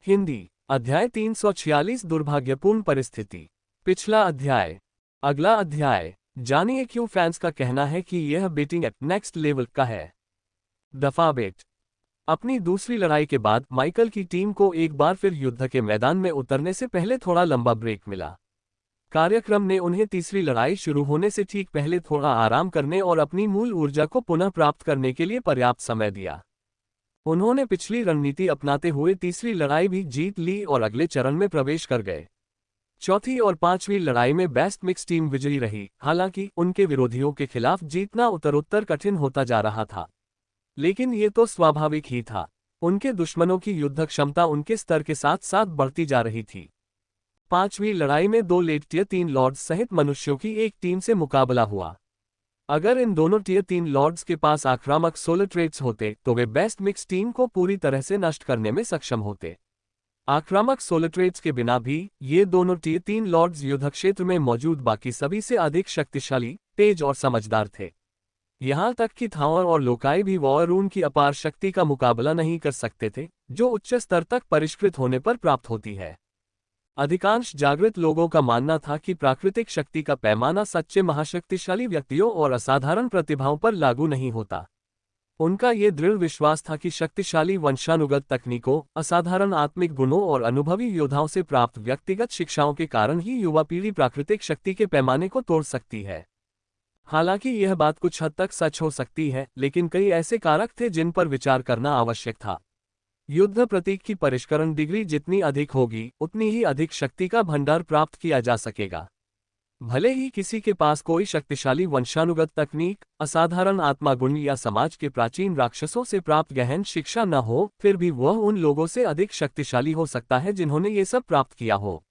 हिंदी अध्याय 346 दुर्भाग्यपूर्ण परिस्थिति। पिछला अध्याय। अगला अध्याय। जानिए क्यों फैंस का कहना है कि यह बेटिंग एट नेक्स्ट लेवल का है। दफा बेट। अपनी दूसरी लड़ाई के बाद माइकल की टीम को एक बार फिर युद्ध के मैदान में उतरने से पहले थोड़ा लंबा ब्रेक मिला। कार्यक्रम ने उन्हें तीसरी लड़ाई शुरू होने से ठीक पहले थोड़ा आराम करने और अपनी मूल ऊर्जा को पुनः प्राप्त करने के लिए पर्याप्त समय दिया। उन्होंने पिछली रणनीति अपनाते हुए तीसरी लड़ाई भी जीत ली और अगले चरण में प्रवेश कर गए। चौथी और पांचवी लड़ाई में बेस्ट मिक्स टीम विजयी रही। हालांकि उनके विरोधियों के खिलाफ जीतना उत्तरोत्तर कठिन होता जा रहा था, लेकिन ये तो स्वाभाविक ही था। उनके दुश्मनों की युद्ध क्षमता उनके स्तर के साथ साथ बढ़ती जा रही थी। पांचवी लड़ाई में 2 लेट टियर 3 लॉर्ड्स सहित मनुष्यों की एक टीम से मुकाबला हुआ। अगर इन दोनों टियर 3 लॉर्ड्स के पास आक्रामक सोलर ट्रेड्स होते तो वे बेस्ट मिक्स टीम को पूरी तरह से नष्ट करने में सक्षम होते। आक्रामक सोलर ट्रेड्स के बिना भी ये दोनों टियर 3 लॉर्ड्स युद्ध क्षेत्र में मौजूद बाकी सभी से अधिक शक्तिशाली, तेज और समझदार थे। यहां तक कि थावर और लोकाई भी वॉरून की अपार शक्ति का मुकाबला नहीं कर सकते थे, जो उच्च स्तर तक परिष्कृत होने पर प्राप्त होती है। अधिकांश जागृत लोगों का मानना था कि प्राकृतिक शक्ति का पैमाना सच्चे महाशक्तिशाली व्यक्तियों और असाधारण प्रतिभाओं पर लागू नहीं होता। उनका ये दृढ़ विश्वास था कि शक्तिशाली वंशानुगत तकनीकों, असाधारण आत्मिक गुणों और अनुभवी योद्धाओं से प्राप्त व्यक्तिगत शिक्षाओं के कारण ही युवा पीढ़ी प्राकृतिक शक्ति के पैमाने को तोड़ सकती है। हालांकि यह बात कुछ हद तक सच हो सकती है, लेकिन कई ऐसे कारक थे जिन पर विचार करना आवश्यक था। युद्ध प्रतीक की परिष्करण डिग्री जितनी अधिक होगी, उतनी ही अधिक शक्ति का भंडार प्राप्त किया जा सकेगा। भले ही किसी के पास कोई शक्तिशाली वंशानुगत तकनीक, असाधारण आत्मा गुण या समाज के प्राचीन राक्षसों से प्राप्त गहन शिक्षा न हो, फिर भी वह उन लोगों से अधिक शक्तिशाली हो सकता है जिन्होंने ये सब प्राप्त किया हो।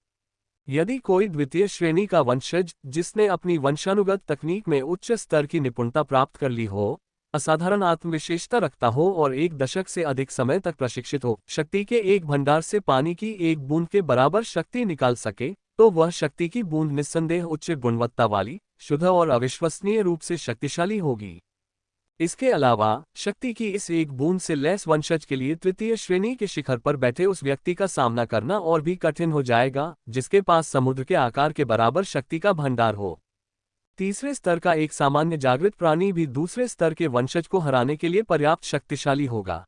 यदि कोई द्वितीय श्रेणी का वंशज, जिसने अपनी वंशानुगत तकनीक में उच्च स्तर की निपुणता प्राप्त कर ली हो, असाधारण आत्मविशेषता रखता हो और 1 दशक से अधिक समय तक प्रशिक्षित हो, शक्ति के एक भंडार से पानी की एक बूंद के बराबर शक्ति निकाल सके, तो वह शक्ति की बूंद निस्संदेह उच्च गुणवत्ता वाली, शुद्ध और अविश्वसनीय रूप से शक्तिशाली होगी। इसके अलावा शक्ति की इस एक बूंद से लैस वंशज के लिए तृतीय श्रेणी के शिखर पर बैठे उस व्यक्ति का सामना करना और भी कठिन हो जाएगा, जिसके पास समुद्र के आकार के बराबर शक्ति का भंडार हो। तीसरे स्तर का एक सामान्य जागृत प्राणी भी दूसरे स्तर के वंशज को हराने के लिए पर्याप्त शक्तिशाली होगा।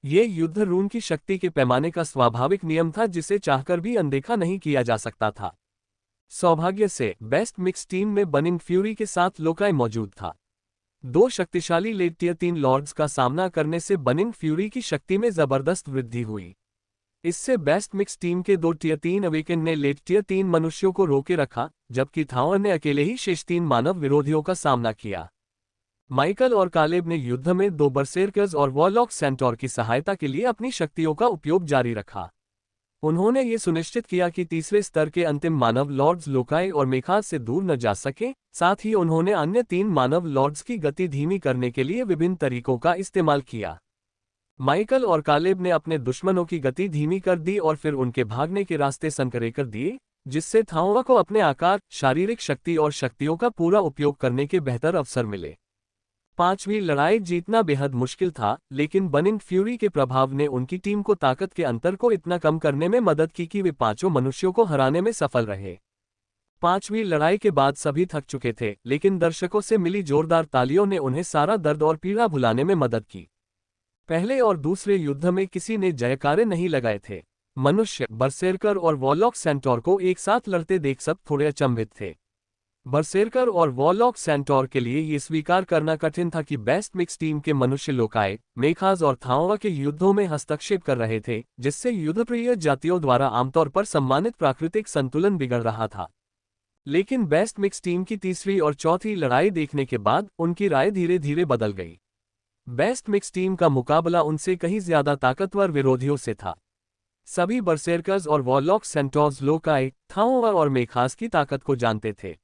ये युद्ध रून की शक्ति के पैमाने का स्वाभाविक नियम था, जिसे चाहकर भी अनदेखा नहीं किया जा सकता था। सौभाग्य से बेस्ट मिक्स टीम में बर्निंग फ्यूरी के साथ लोकाई मौजूद था। 2 शक्तिशाली लेट टियर 3 लॉर्ड्स का सामना करने से बर्निंग फ्यूरी की शक्ति में जबरदस्त वृद्धि हुई। इससे बेस्ट मिक्स टीम के 2 टियर 3 अवेकन ने लेट टियर 3 मनुष्यों को रोके रखा, जबकि थावर ने अकेले ही शेष 3 मानव विरोधियों का सामना किया। माइकल और कालेब ने युद्ध में 2 बर्सेरकर्स और वॉरलॉक सेंटोर की सहायता के लिए अपनी शक्तियों का उपयोग जारी रखा। उन्होंने ये सुनिश्चित किया कि तीसरे स्तर के अंतिम मानव लॉर्ड्स लोकाई और मेखास से दूर न जा सके। साथ ही उन्होंने अन्य 3 मानव लॉर्ड्स की गति धीमी करने के लिए विभिन्न तरीकों का इस्तेमाल किया। माइकल और कालेब ने अपने दुश्मनों की गति धीमी कर दी और फिर उनके भागने के रास्ते संकरे कर दिए, जिससे थाओवा को अपने आकार, शारीरिक शक्ति और शक्तियों का पूरा उपयोग करने के बेहतर अवसर मिले। पांचवी लड़ाई जीतना बेहद मुश्किल था, लेकिन बर्निंग फ्यूरी के प्रभाव ने उनकी टीम को ताकत के अंतर को इतना कम करने में मदद की कि वे 5 मनुष्यों को हराने में सफल रहे। पांचवी लड़ाई के बाद सभी थक चुके थे, लेकिन दर्शकों से मिली जोरदार तालियों ने उन्हें सारा दर्द और पीड़ा भुलाने में मदद की। पहले और दूसरे युद्ध में किसी ने जयकारे नहीं लगाए थे। मनुष्य, बर्सेरकर और वॉरलॉक सेंटोर को एक साथ लड़ते देख सब थोड़े अचंभित थे। बर्सेरकर और वॉरलॉक सेंटोर के लिए ये स्वीकार करना कठिन था कि बेस्ट मिक्स टीम के मनुष्य लोकाई, मेखास और थाओवा के युद्धों में हस्तक्षेप कर रहे थे, जिससे युद्धप्रिय जातियों द्वारा आमतौर पर सम्मानित प्राकृतिक संतुलन बिगड़ रहा था। लेकिन बेस्ट मिक्स टीम की तीसरी और चौथी लड़ाई देखने के बाद उनकी राय धीरे धीरे बदल गई। बेस्ट मिक्स टीम का मुकाबला उनसे कहीं ज्यादा ताकतवर विरोधियों से था। सभी बर्सेरकर्स और वॉरलॉक सेंटोर्स लोकाई, थाओवा और मेखास की ताकत को जानते थे।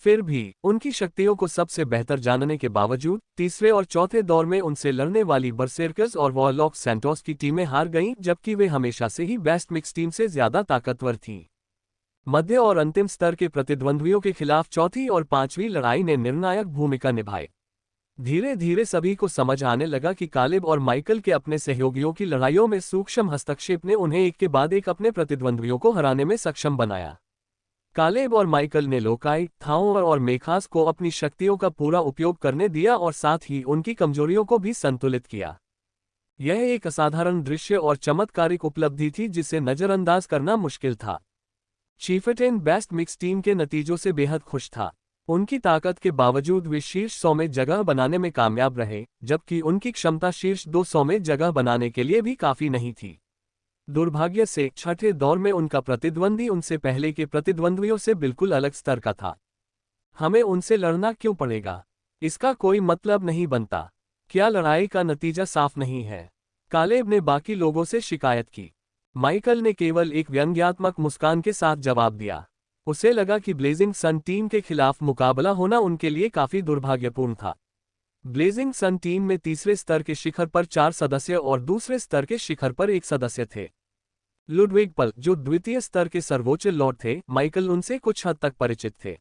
फिर भी उनकी शक्तियों को सबसे बेहतर जानने के बावजूद तीसरे और चौथे दौर में उनसे लड़ने वाली बर्सेरकर्स और वॉरलॉक सेंटोर्स की टीमें हार गईं, जबकि वे हमेशा से ही बेस्ट मिक्स टीम से ज्यादा ताकतवर थीं। मध्य और अंतिम स्तर के प्रतिद्वंद्वियों के खिलाफ चौथी और पांचवी लड़ाई ने निर्णायक भूमिका निभाई। धीरे धीरे सभी को समझ आने लगा कि कालेब और माइकल के अपने सहयोगियों की लड़ाइयों में सूक्ष्म हस्तक्षेप ने उन्हें एक के बाद एक अपने प्रतिद्वंद्वियों को हराने में सक्षम बनाया। कालेब और माइकल ने लोकाई, थाओर और मेखास को अपनी शक्तियों का पूरा उपयोग करने दिया और साथ ही उनकी कमजोरियों को भी संतुलित किया। यह एक असाधारण दृश्य और चमत्कारिक उपलब्धि थी जिसे नजरअंदाज करना मुश्किल था। चीफटेन बेस्ट मिक्स टीम के नतीजों से बेहद खुश था। उनकी ताकत के बावजूद वे शीर्ष 100 में जगह बनाने में कामयाब रहे, जबकि उनकी क्षमता शीर्ष 200 में जगह बनाने के लिए भी काफी नहीं थी। दुर्भाग्य से छठे दौर में उनका प्रतिद्वंदी उनसे पहले के प्रतिद्वंद्वियों से बिल्कुल अलग स्तर का था। हमें उनसे लड़ना क्यों पड़ेगा? इसका कोई मतलब नहीं बनता। क्या लड़ाई का नतीजा साफ नहीं है? कालेब ने बाकी लोगों से शिकायत की। माइकल ने केवल एक व्यंग्यात्मक मुस्कान के साथ जवाब दिया। उसे लगा कि ब्लेजिंग सन टीम के खिलाफ मुकाबला होना उनके लिए काफी दुर्भाग्यपूर्ण था। ब्लेजिंग सन टीम में तीसरे स्तर के शिखर पर 4 सदस्य और दूसरे स्तर के शिखर पर 1 सदस्य थे। लुडविग पल, जो द्वितीय स्तर के सर्वोच्च लॉर्ड थे, माइकल उनसे कुछ हद तक परिचित थे।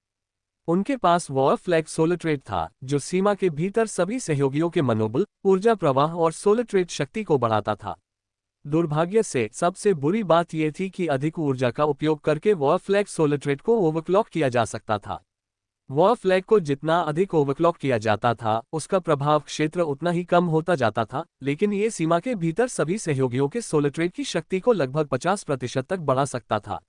उनके पास वॉर फ्लैग सोलट्रेट था, जो सीमा के भीतर सभी सहयोगियों के मनोबल, ऊर्जा प्रवाह और सोलट्रेट शक्ति को बढ़ाता था। दुर्भाग्य से सबसे बुरी बात यह थी कि अधिक ऊर्जा का उपयोग करके वॉर फ्लैग सोलट्रेट को ओवरक्लॉक किया जा सकता था। वॉर फ्लैग को जितना अधिक ओवरक्लॉक किया जाता था, उसका प्रभाव क्षेत्र उतना ही कम होता जाता था, लेकिन ये सीमा के भीतर सभी सहयोगियों के सोलट्रेट की शक्ति को लगभग 50% तक बढ़ा सकता था।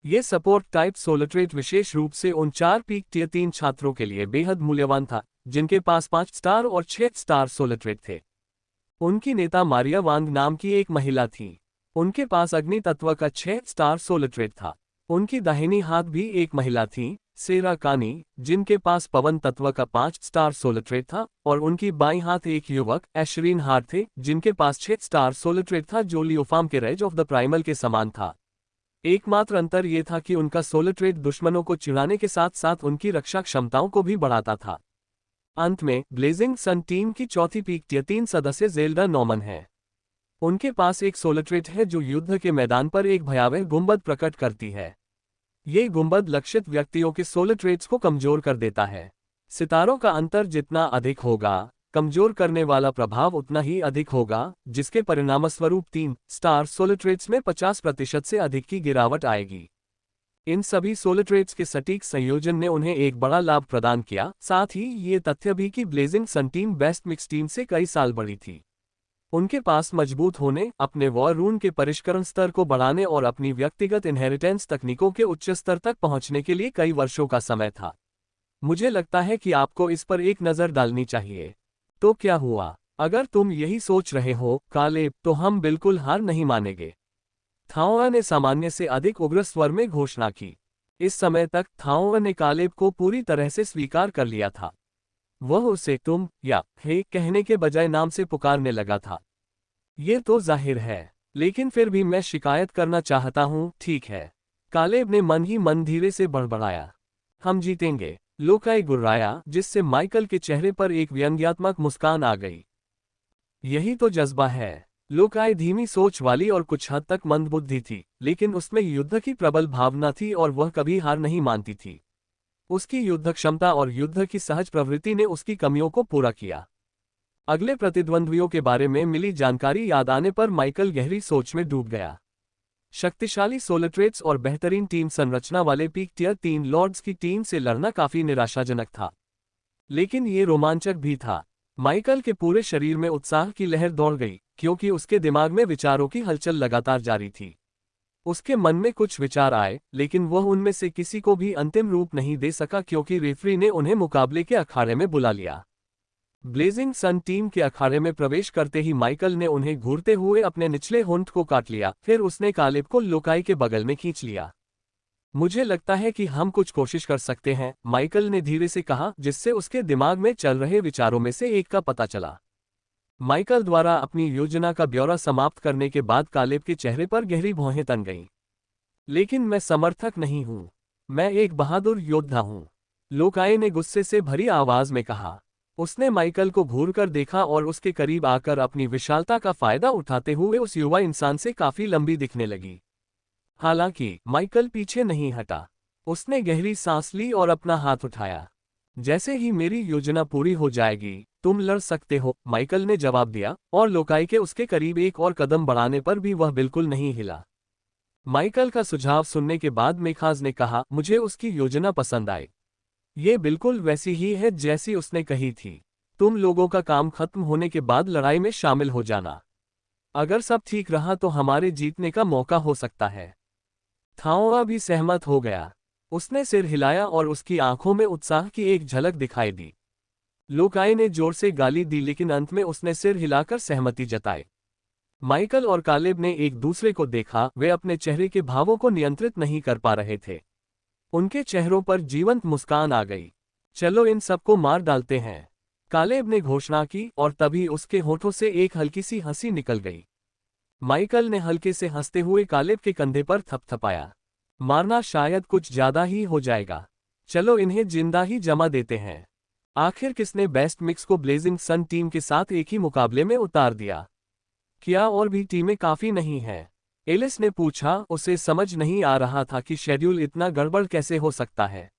ये सपोर्ट टाइप सोलट्रेट विशेष रूप से उन 4 पीक टियर 3 छात्रों के लिए बेहद मूल्यवान था, जिनके पास 5 स्टार और 6 स्टार सोलट्रेट थे। उनकी नेता मारिया वांग नाम की एक महिला थी। उनके पास अग्नि तत्व का 6 स्टार सोलट्रेट था। उनकी दाहिनी हाथ भी एक महिला थी, सेरा कानी, जिनके पास पवन तत्व का 5 स्टार सोलट्रेट था, और उनकी बाईं हाथ एक युवक एशरीन हार थे, जिनके पास 6 स्टार सोलट्रेट था, जो लियोफार्म के रेज ऑफ द प्राइमल के समान था। एकमात्र अंतर यह था कि उनका सोलट्रेट दुश्मनों को चिढ़ाने के साथ साथ उनकी रक्षा क्षमताओं को भी बढ़ाता था। अंत में ब्लेजिंग सन टीम की चौथी पीक टियर 3 सदस्य ज़ेल्डा नॉर्मन है। उनके पास एक सोलट्रेट है जो युद्ध के मैदान पर एक भयावह गुंबद प्रकट करती है। ये गुंबद लक्षित व्यक्तियों के सोलट्रेट्स को कमजोर कर देता है। सितारों का अंतर जितना अधिक होगा, कमजोर करने वाला प्रभाव उतना ही अधिक होगा, जिसके परिणामस्वरूप 3 स्टार सोलट्रेट्स में 50% से अधिक की गिरावट आएगी। इन सभी सोलट्रेट्स के सटीक संयोजन ने उन्हें एक बड़ा लाभ प्रदान किया, साथ ही ये तथ्य भी कि ब्लेजिंग सन टीम बेस्ट मिक्स टीम से कई साल बड़ी थी। उनके पास मजबूत होने, अपने वॉर रून के परिष्करण स्तर को बढ़ाने और अपनी व्यक्तिगत इनहेरिटेंस तकनीकों के उच्च स्तर तक पहुंचने के लिए कई वर्षों का समय था। मुझे लगता है कि आपको इस पर एक नज़र डालनी चाहिए। तो क्या हुआ? अगर तुम यही सोच रहे हो, कालेब, तो हम बिल्कुल हार नहीं मानेंगे। थाओआ ने सामान्य से अधिक उग्र स्वर में घोषणा की। इस समय तक थाओआ ने कालेब को पूरी तरह से स्वीकार कर लिया था। वह उसे तुम या हे कहने के बजाय नाम से पुकारने लगा था। ये तो जाहिर है, लेकिन फिर भी मैं शिकायत करना चाहता हूँ, ठीक है? कालेब ने मन ही मन धीरे से बड़बड़ाया। हम जीतेंगे, लोकाई गुर्राया, जिससे माइकल के चेहरे पर एक व्यंग्यात्मक मुस्कान आ गई। यही तो जज्बा है। लोकाई धीमी सोच वाली और कुछ हद तक मंदबुद्धि थी, लेकिन उसमें युद्ध की प्रबल भावना थी और वह कभी हार नहीं मानती थी। उसकी युद्ध क्षमता और युद्ध की सहज प्रवृत्ति ने उसकी कमियों को पूरा किया। अगले प्रतिद्वंद्वियों के बारे में मिली जानकारी याद आने पर माइकल गहरी सोच में डूब गया। शक्तिशाली सोलट्रेट्स और बेहतरीन टीम संरचना वाले पीक टियर 3 लॉर्ड्स की टीम से लड़ना काफी निराशाजनक था, लेकिन ये रोमांचक भी था। माइकल के पूरे शरीर में उत्साह की लहर दौड़ गई, क्योंकि उसके दिमाग में विचारों की हलचल लगातार जारी थी। उसके मन में कुछ विचार आए, लेकिन वह उनमें से किसी को भी अंतिम रूप नहीं दे सका क्योंकि रेफरी ने उन्हें मुकाबले के अखाड़े में बुला लिया। ब्लेजिंग सन टीम के अखाड़े में प्रवेश करते ही माइकल ने उन्हें घूरते हुए अपने निचले होंठ को काट लिया, फिर उसने कालेब को लोकाई के बगल में खींच लिया। मुझे लगता है कि हम कुछ कोशिश कर सकते हैं, माइकल ने धीरे से कहा, जिससे उसके दिमाग में चल रहे विचारों में से एक का पता चला। माइकल द्वारा अपनी योजना का ब्यौरा समाप्त करने के बाद कालेब के चेहरे पर गहरी भौहें तन गईं। लेकिन मैं समर्थक नहीं हूं, मैं एक बहादुर योद्धा हूं, लोकाई ने गुस्से से भरी आवाज में कहा। उसने माइकल को घूरकर देखा और उसके करीब आकर अपनी विशालता का फायदा उठाते हुए उस युवा इंसान से काफी लंबी दिखने लगी। हालांकि माइकल पीछे नहीं हटा। उसने गहरी सांस ली और अपना हाथ उठाया। जैसे ही मेरी योजना पूरी हो जाएगी तुम लड़ सकते हो, माइकल ने जवाब दिया, और लोकाई के उसके करीब एक और कदम बढ़ाने पर भी वह बिल्कुल नहीं हिला। माइकल का सुझाव सुनने के बाद मेखाज ने कहा, मुझे उसकी योजना पसंद आई। ये बिल्कुल वैसी ही है जैसी उसने कही थी। तुम लोगों का काम खत्म होने के बाद लड़ाई में शामिल हो जाना। अगर सब ठीक रहा तो हमारे जीतने का मौका हो सकता है। थाओआ भी सहमत हो गया। उसने सिर हिलाया और उसकी आंखों में उत्साह की एक झलक दिखाई दी। लोकाई ने जोर से गाली दी लेकिन अंत में उसने सिर हिलाकर सहमति जताई। माइकल और कालेब ने एक दूसरे को देखा, वे अपने चेहरे के भावों को नियंत्रित नहीं कर पा रहे थे। उनके चेहरों पर जीवंत मुस्कान आ गई। चलो इन सबको मार डालते हैं, कालेब ने घोषणा की और तभी उसके होठों से एक हल्की सी हंसी निकल गई। माइकल ने हल्के से हंसते हुए कालेब के कंधे पर थपथपाया। मारना शायद कुछ ज्यादा ही हो जाएगा। चलो इन्हें जिंदा ही जमा देते हैं। आखिर किसने बेस्ट मिक्स को ब्लेजिंग सन टीम के साथ एक ही मुकाबले में उतार दिया? क्या और भी टीमें काफी नहीं हैं? एलिस ने पूछा। उसे समझ नहीं आ रहा था कि शेड्यूल इतना गड़बड़ कैसे हो सकता है।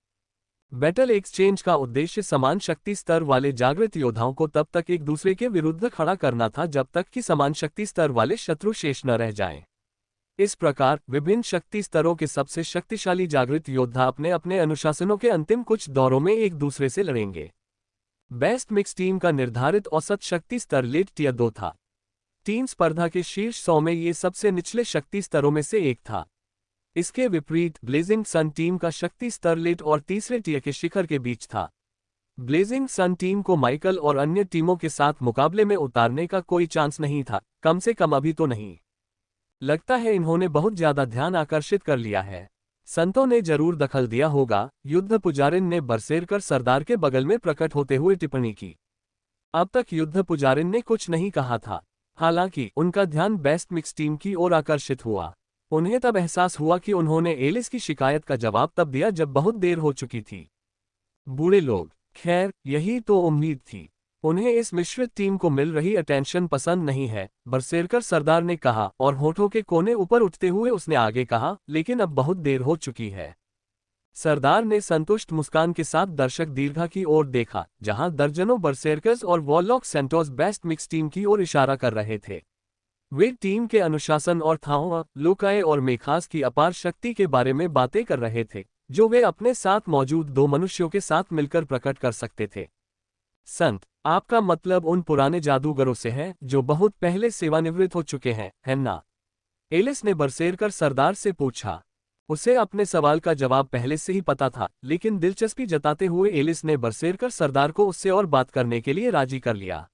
बैटल एक्सचेंज का उद्देश्य समान शक्ति स्तर वाले जागृत योद्धाओं को तब तक एक दूसरे के विरुद्ध खड़ा करना था जब तक कि समान शक्ति स्तर वाले शत्रु शेष न रह जाएं। इस प्रकार विभिन्न शक्ति स्तरों के सबसे शक्तिशाली जागृत योद्धा अपने अपने अनुशासनों के अंतिम कुछ दौरों में एक दूसरे से लड़ेंगे। बेस्ट मिक्स टीम का निर्धारित औसत शक्ति स्तर लेट टियर 2 था। टीम स्पर्धा के शीर्ष 100 में ये सबसे निचले शक्ति स्तरों में से एक था। इसके विपरीत ब्लेजिंग सन टीम का शक्ति स्तर लेट और तीसरे टियर के शिखर के बीच था। ब्लेजिंग सन टीम को माइकल और अन्य टीमों के साथ मुकाबले में उतारने का कोई चांस नहीं था, कम से कम अभी तो नहीं। लगता है इन्होंने बहुत ज्यादा ध्यान आकर्षित कर लिया है। संतों ने जरूर दखल दिया होगा, युद्ध पुजारिन ने बरसेरकर सरदार के बगल में प्रकट होते हुए टिप्पणी की। अब तक युद्ध पुजारिन ने कुछ नहीं कहा था। हालांकि उनका ध्यान बेस्ट मिक्स टीम की ओर आकर्षित हुआ। उन्हें तब एहसास हुआ कि उन्होंने एलिस की शिकायत का जवाब तब दिया जब बहुत देर हो चुकी थी। बूढ़े लोग, खैर यही तो उम्मीद थी। उन्हें इस मिश्रित टीम को मिल रही अटेंशन पसंद नहीं है, बरसेरकर सरदार ने कहा, और होठों के कोने ऊपर उठते हुए उसने आगे कहा, लेकिन अब बहुत देर हो चुकी है। सरदार ने संतुष्ट मुस्कान के साथ दर्शक दीर्घा की ओर देखा, जहां दर्जनों बरसेरकर्स और वॉरलॉक सेंटोस बेस्ट मिक्स टीम की ओर इशारा कर रहे थे। वे टीम के अनुशासन और थाओआ, लोकाई और मेखास की अपार शक्ति के बारे में बातें कर रहे थे, जो वे अपने साथ मौजूद 2 मनुष्यों के साथ मिलकर प्रकट कर सकते थे। संत, आपका मतलब उन पुराने जादूगरों से है जो बहुत पहले सेवानिवृत्त हो चुके हैं, है ना? एलिस ने बरसेरकर सरदार से पूछा। उसे अपने सवाल का जवाब पहले से ही पता था, लेकिन दिलचस्पी जताते हुए एलिस ने बरसेरकर सरदार को उससे और बात करने के लिए राजी कर लिया।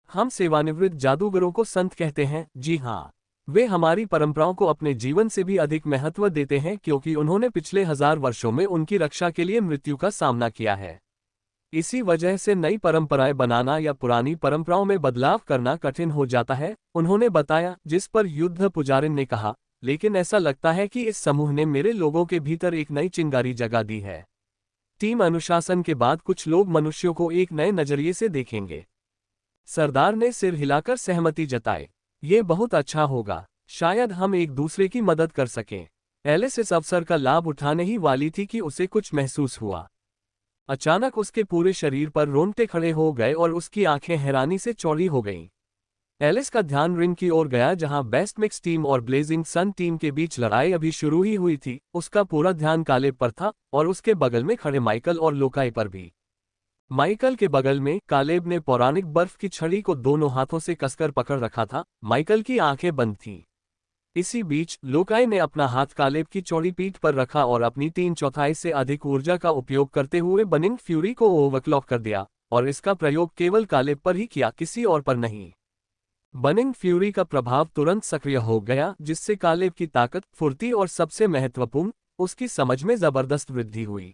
हम सेवानिवृत्त जादूगरों को संत कहते हैं। जी हाँ, वे हमारी परंपराओं को अपने जीवन से भी अधिक महत्व देते हैं क्योंकि उन्होंने पिछले 1000 वर्षों में उनकी रक्षा के लिए मृत्यु का सामना किया है। इसी वजह से नई परंपराएं बनाना या पुरानी परंपराओं में बदलाव करना कठिन हो जाता है, उन्होंने बताया, जिस पर युद्ध पुजारिन ने कहा। लेकिन ऐसा लगता है कि इस समूह ने मेरे लोगों के भीतर एक नई चिंगारी जगा दी है। टीम अनुशासन के बाद कुछ लोग मनुष्यों को एक नए नजरिए से देखेंगे। सरदार ने सिर हिलाकर सहमति जताई। ये बहुत अच्छा होगा। शायद हम एक दूसरे की मदद कर सकें। एलिस इस अवसर का लाभ उठाने ही वाली थी कि उसे कुछ महसूस हुआ। अचानक उसके पूरे शरीर पर रोंगटे खड़े हो गए और उसकी आंखें हैरानी से चौड़ी हो गईं। एलिस का ध्यान रिंग की ओर गया जहां बेस्ट मिक्स टीम और ब्लेजिंग सन टीम के बीच लड़ाई अभी शुरू ही हुई थी। उसका पूरा ध्यान कालेब पर था और उसके बगल में खड़े माइकल और लोकाई पर भी। माइकल के बगल में कालेब ने पौराणिक बर्फ की छड़ी को दोनों हाथों से कसकर पकड़ रखा था। माइकल की आंखें बंद थीं। इसी बीच लोकाई ने अपना हाथ कालेब की चौड़ी पीठ पर रखा और अपनी 3/4 से अधिक ऊर्जा का उपयोग करते हुए बर्निंग फ्यूरी को ओवरक्लॉक कर दिया, और इसका प्रयोग केवल कालेब पर ही किया, किसी और पर नहीं। बर्निंग फ्यूरी का प्रभाव तुरंत सक्रिय हो गया, जिससे कालेब की ताकत, फुर्ती और सबसे महत्वपूर्ण, उसकी समझ में जबरदस्त वृद्धि हुई।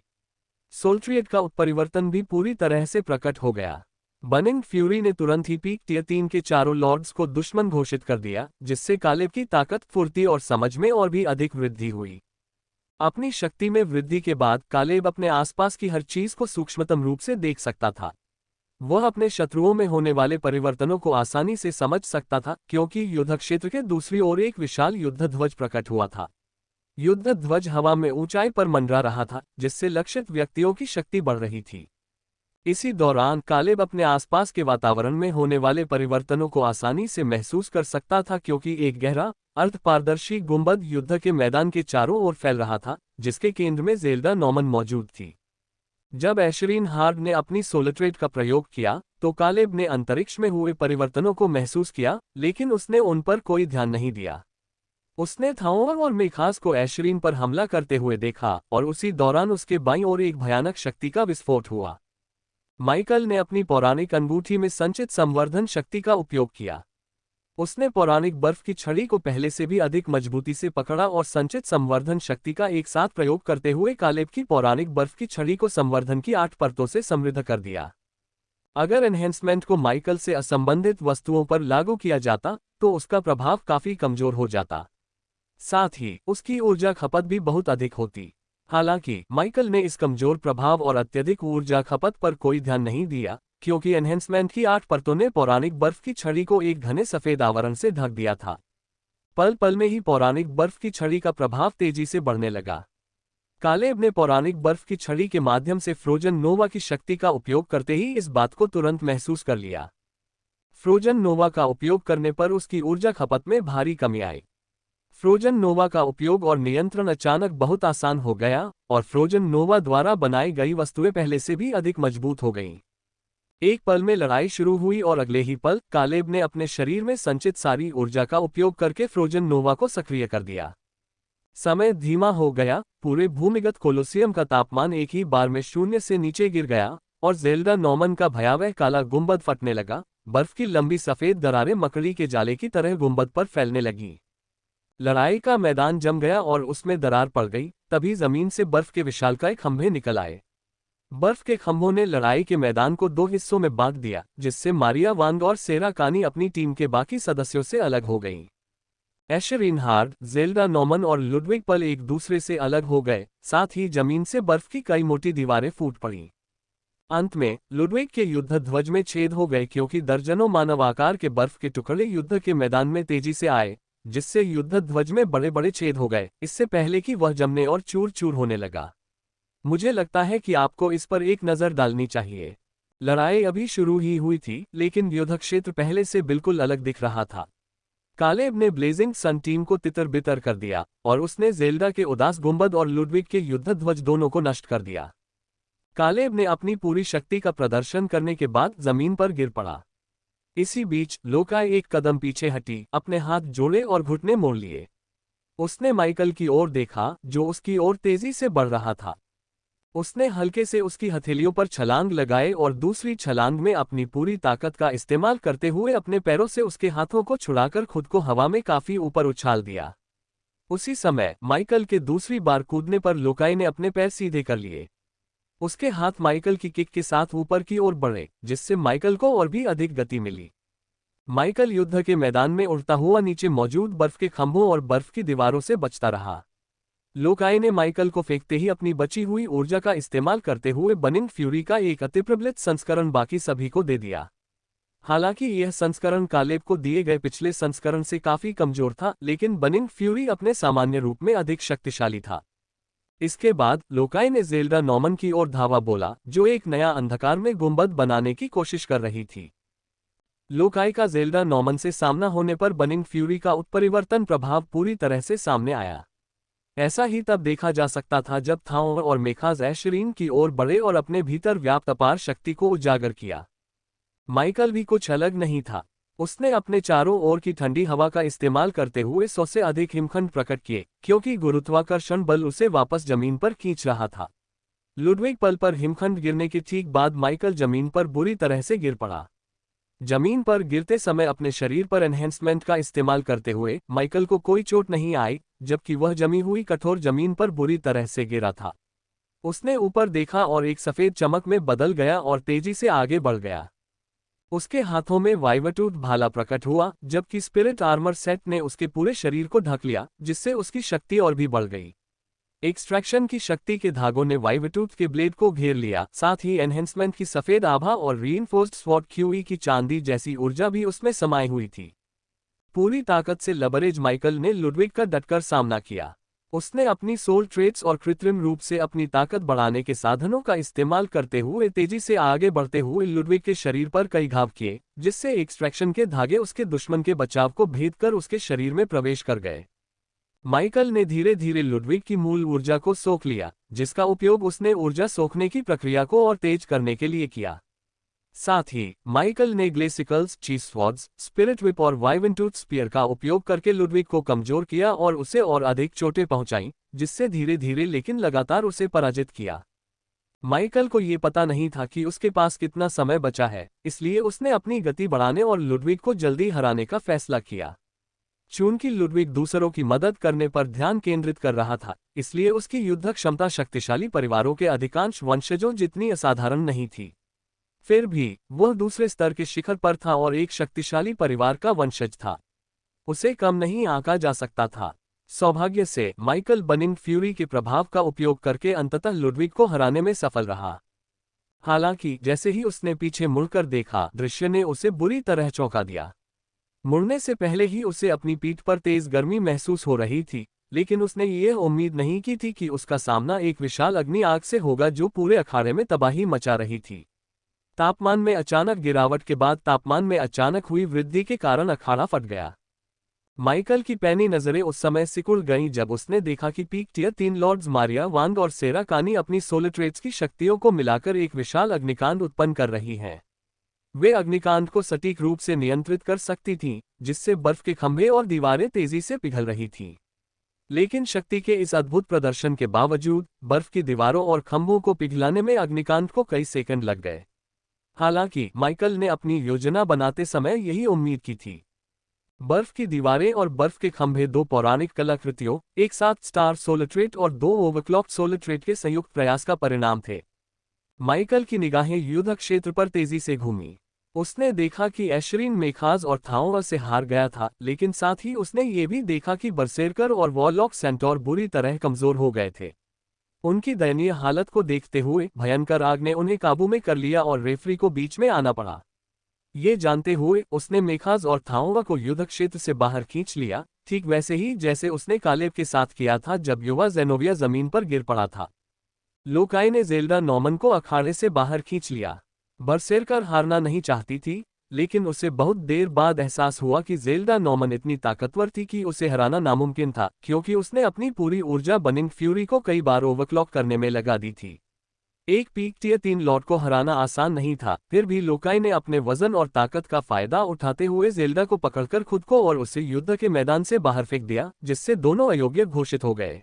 सोल्ट्रिएट का उत्परिवर्तन भी पूरी तरह से प्रकट हो गया। बर्निंग फ्यूरी ने तुरंत ही पीक टियर 3 के चारों लॉर्ड्स को दुश्मन घोषित कर दिया, जिससे कालेब की ताकत, फुर्ती और समझ में और भी अधिक वृद्धि हुई। अपनी शक्ति में वृद्धि के बाद कालेब अपने आसपास की हर चीज को सूक्ष्मतम रूप से देख सकता था। वह अपने शत्रुओं में होने वाले परिवर्तनों को आसानी से समझ सकता था, क्योंकि युद्ध क्षेत्र के दूसरी ओर एक विशाल युद्ध ध्वज प्रकट हुआ था। युद्ध ध्वज हवा में ऊंचाई पर मंडरा रहा था, जिससे लक्षित व्यक्तियों की शक्ति बढ़ रही थी। इसी दौरान कालेब अपने आसपास के वातावरण में होने वाले परिवर्तनों को आसानी से महसूस कर सकता था क्योंकि एक गहरा, अर्धपारदर्शी गुंबद युद्ध के मैदान के चारों ओर फैल रहा था, जिसके केंद्र में ज़ेल्डा नॉर्मन मौजूद थी। जब एशरीन हार्ड ने अपनी सोलट्रेड का प्रयोग किया, तो कालेब ने अंतरिक्ष में हुए परिवर्तनों को महसूस किया, लेकिन उसने उन पर कोई ध्यान नहीं दिया। उसने थाओर और मेखास को एशरीन पर हमला करते हुए देखा और उसी दौरान उसके बाईं ओर एक भयानक शक्ति का विस्फोट हुआ। माइकल ने अपनी पौराणिक अंगूठी में संचित संवर्धन शक्ति का उपयोग किया। उसने पौराणिक बर्फ की छड़ी को पहले से भी अधिक मजबूती से पकड़ा और संचित संवर्धन शक्ति का एक साथ प्रयोग करते हुए कालेब की पौराणिक बर्फ की छड़ी को संवर्धन की 8 परतों से समृद्ध कर दिया। अगर एनहेंसमेंट को माइकल से असंबंधित वस्तुओं पर लागू किया जाता, तो उसका प्रभाव काफी कमजोर हो जाता। साथ ही उसकी ऊर्जा खपत भी बहुत अधिक होती। हालांकि माइकल ने इस कमजोर प्रभाव और अत्यधिक ऊर्जा खपत पर कोई ध्यान नहीं दिया, क्योंकि एनहेंसमेंट की 8 परतों ने पौराणिक बर्फ की छड़ी को एक घने सफेद आवरण से ढक दिया था। पल पल में ही पौराणिक बर्फ की छड़ी का प्रभाव तेजी से बढ़ने लगा। कालेब ने पौराणिक बर्फ की छड़ी के माध्यम से फ्रोजन नोवा की शक्ति का उपयोग करते ही इस बात को तुरंत महसूस कर लिया। फ्रोजन नोवा का उपयोग करने पर उसकी ऊर्जा खपत में भारी कमी आई। फ्रोजन नोवा का उपयोग और नियंत्रण अचानक बहुत आसान हो गया और फ्रोजन नोवा द्वारा बनाई गई वस्तुएं पहले से भी अधिक मजबूत हो गईं। एक पल में लड़ाई शुरू हुई और अगले ही पल कालेब ने अपने शरीर में संचित सारी ऊर्जा का उपयोग करके फ्रोजन नोवा को सक्रिय कर दिया। समय धीमा हो गया, पूरे भूमिगत कोलोसियम का तापमान एक ही बार में 0 से नीचे गिर गया और ज़ेल्डा नॉर्मन का भयावह काला गुंबद फटने लगा। बर्फ की लंबी सफेद दरारें मकड़ी के जाले की तरह गुंबद पर फैलने लगीं। लड़ाई का मैदान जम गया और उसमें दरार पड़ गई। तभी जमीन से बर्फ के विशालकाय खंभे निकल आए। बर्फ के खंभों ने लड़ाई के मैदान को 2 हिस्सों में बांट दिया, जिससे मारिया वांग और सेरा कानी अपनी टीम के बाकी सदस्यों से अलग हो गईं। एशरीन हार्ड, ज़ेल्डा नॉर्मन और लुडविग पल एक दूसरे से अलग हो गए, साथ ही जमीन से बर्फ की कई मोटी दीवारें फूट पड़ीं। अंत में लुडविग के युद्ध ध्वज में छेद हो गए क्योंकि दर्जनों मानव आकार के बर्फ के टुकड़े युद्ध के मैदान में तेजी से आए, जिससे युद्ध ध्वज में बड़े बड़े छेद हो गए, इससे पहले कि वह जमने और चूर चूर होने लगा। मुझे लगता है कि आपको इस पर एक नज़र डालनी चाहिए। लड़ाई अभी शुरू ही हुई थी, लेकिन युद्ध क्षेत्र पहले से बिल्कुल अलग दिख रहा था। कालेब ने ब्लेजिंग सन टीम को तितर बितर कर दिया और उसने ज़ेल्डा के उदास गुंबद और लुडविग के युद्ध ध्वज दोनों को नष्ट कर दिया। कालेब ने अपनी पूरी शक्ति का प्रदर्शन करने के बाद जमीन पर गिर पड़ा। इसी बीच लोकाई एक कदम पीछे हटी, अपने हाथ जोड़े और घुटने मोड़ लिए। उसने माइकल की ओर देखा, जो उसकी ओर तेजी से बढ़ रहा था। उसने हल्के से उसकी हथेलियों पर छलांग लगाए और दूसरी छलांग में अपनी पूरी ताकत का इस्तेमाल करते हुए अपने पैरों से उसके हाथों को छुड़ाकर खुद को हवा में काफी ऊपर उछाल दिया। उसी समय माइकल के दूसरी बार कूदने पर लोकाई ने अपने पैर सीधे कर लिए। उसके हाथ माइकल की किक के साथ ऊपर की ओर बढ़े, जिससे माइकल को और भी अधिक गति मिली। माइकल युद्ध के मैदान में उड़ता हुआ नीचे मौजूद बर्फ के खंभों और बर्फ की दीवारों से बचता रहा। लोकाई ने माइकल को फेंकते ही अपनी बची हुई ऊर्जा का इस्तेमाल करते हुए बर्निंग फ्यूरी का एक अतिप्रबलित संस्करण बाकी सभी को दे दिया। हालांकि यह संस्करण कालेब को दिए गए पिछले संस्करण से काफी कमजोर था, लेकिन बर्निंग फ्यूरी अपने सामान्य रूप में अधिक शक्तिशाली था। इसके बाद लोकाई ने ज़ेल्डा नॉर्मन की ओर धावा बोला, जो एक नया अंधकार में गुंबद बनाने की कोशिश कर रही थी। लोकाई का ज़ेल्डा नॉर्मन से सामना होने पर बर्निंग फ्यूरी का उत्परिवर्तन प्रभाव पूरी तरह से सामने आया। ऐसा ही तब देखा जा सकता था जब थाओ और मेखाज एशरीन की ओर बढ़े और अपने भीतर व्याप्त अपार शक्ति को उजागर किया। माइकल भी कुछ अलग नहीं था। उसने अपने चारों ओर की ठंडी हवा का इस्तेमाल करते हुए 100 से अधिक हिमखंड प्रकट किए, क्योंकि गुरुत्वाकर्षण बल उसे वापस जमीन पर खींच रहा था। लुडविग पल पर हिमखंड गिरने के ठीक बाद माइकल जमीन पर बुरी तरह से गिर पड़ा। जमीन पर गिरते समय अपने शरीर पर एनहेंसमेंट का इस्तेमाल करते हुए माइकल को कोई चोट नहीं आई, जबकि वह जमी हुई कठोर जमीन पर बुरी तरह से गिरा था। उसने ऊपर देखा और एक सफेद चमक में बदल गया और तेजी से आगे बढ़ गया। उसके हाथों में वाइवटूथ भाला प्रकट हुआ, जबकि स्पिरिट आर्मर सेट ने उसके पूरे शरीर को ढक लिया, जिससे उसकी शक्ति और भी बढ़ गई। एक्सट्रैक्शन की शक्ति के धागों ने वाइवटूथ के ब्लेड को घेर लिया, साथ ही एनहेंसमेंट की सफेद आभा और रीइंफोर्स्ड स्वॉर्ड क्यूई की चांदी जैसी ऊर्जा भी उसमें समाई हुई थी। पूरी ताकत से लबरेज माइकल ने लुडविग का डटकर सामना किया। उसने अपनी सोल ट्रेट्स और कृत्रिम रूप से अपनी ताकत बढ़ाने के साधनों का इस्तेमाल करते हुए तेजी से आगे बढ़ते हुए लुडविग के शरीर पर कई घाव किए, जिससे एक्सट्रैक्शन के धागे उसके दुश्मन के बचाव को भेद कर उसके शरीर में प्रवेश कर गए। माइकल ने धीरे धीरे लुडविग की मूल ऊर्जा को सोख लिया, जिसका उपयोग उसने ऊर्जा सोखने की प्रक्रिया को और तेज करने के लिए किया। साथ ही माइकल ने ग्लेसिकल्स, चीज स्वॉर्ड्स, स्पिरिट विप और वाइवेंटूथ स्पीयर का उपयोग करके लुडविग को कमजोर किया और उसे और अधिक चोटें पहुंचाईं, जिससे धीरे धीरे लेकिन लगातार उसे पराजित किया। माइकल को ये पता नहीं था कि उसके पास कितना समय बचा है, इसलिए उसने अपनी गति बढ़ाने और लुडविग को जल्दी हराने का फैसला किया। चूंकि लुडविग दूसरों की मदद करने पर ध्यान केंद्रित कर रहा था, इसलिए उसकी युद्ध क्षमता शक्तिशाली परिवारों के अधिकांश वंशजों जितनी असाधारण नहीं थी। फिर भी वह दूसरे स्तर के शिखर पर था और एक शक्तिशाली परिवार का वंशज था। उसे कम नहीं आंका जा सकता था। सौभाग्य से माइकल बर्निंग फ्यूरी के प्रभाव का उपयोग करके अंततः लुडविग को हराने में सफल रहा। हालांकि जैसे ही उसने पीछे मुड़कर देखा, दृश्य ने उसे बुरी तरह चौंका दिया। मुड़ने से पहले ही उसे अपनी पीठ पर तेज गर्मी महसूस हो रही थी, लेकिन उसने ये उम्मीद नहीं की थी कि उसका सामना एक विशाल अग्नि आग से होगा जो पूरे अखाड़े में तबाही मचा रही थी। तापमान में अचानक गिरावट के बाद तापमान में अचानक हुई वृद्धि के कारण अखाड़ा फट गया। माइकल की पैनी नजरें उस समय सिकुड़ गईं जब उसने देखा कि पीक टियर 3 लॉर्ड्स मारिया वांग और सेरा कानी अपनी सोलिट्रेट्स की शक्तियों को मिलाकर एक विशाल अग्निकांड उत्पन्न कर रही हैं। वे अग्निकांड को सटीक रूप से नियंत्रित कर सकती थीं, जिससे बर्फ के खंभे और दीवारें तेजी से पिघल रही थीं। लेकिन शक्ति के इस अद्भुत प्रदर्शन के बावजूद बर्फ की दीवारों और खंभों को पिघलाने में अग्निकांड को कई सेकंड लग गए। हालांकि माइकल ने अपनी योजना बनाते समय यही उम्मीद की थी। बर्फ की दीवारें और बर्फ के खंभे दो पौराणिक कलाकृतियों, एक साथ स्टार सोलिट्रेट और दो ओवरक्लॉक्ड सोलिट्रेट के संयुक्त प्रयास का परिणाम थे। माइकल की निगाहें युद्ध क्षेत्र पर तेजी से घूमी। उसने देखा कि एशरीन मेखाज और थाओवर से हार गया था, लेकिन साथ ही उसने ये भी देखा कि बरसेरकर और वॉरलॉक सेंटोर बुरी तरह कमजोर हो गए थे। उनकी दयनीय हालत को देखते हुए भयंकर आग ने उन्हें काबू में कर लिया और रेफरी को बीच में आना पड़ा। ये जानते हुए उसने मेखाज और थाओवा को युद्ध क्षेत्र से बाहर खींच लिया, ठीक वैसे ही जैसे उसने कालेब के साथ किया था जब युवा जेनोविया जमीन पर गिर पड़ा था। लोकाई ने जेल्डा नॉर्मन को अखाड़े से बाहर खींच लिया। बरसेरकर हारना नहीं चाहती थी, लेकिन उसे बहुत देर बाद एहसास हुआ कि जेल्डा नॉर्मन इतनी ताकतवर थी कि उसे हराना नामुमकिन था, क्योंकि उसने अपनी पूरी ऊर्जा बर्निंग फ्यूरी को कई बार ओवरक्लॉक करने में लगा दी थी। एक पीक टियर 3 लॉर्ड को हराना आसान नहीं था, फिर भी लोकाई ने अपने वजन और ताकत का फायदा उठाते हुए जेल्डा को पकड़कर खुद को और उसे युद्ध के मैदान से बाहर फेंक दिया, जिससे दोनों अयोग्य घोषित हो गए।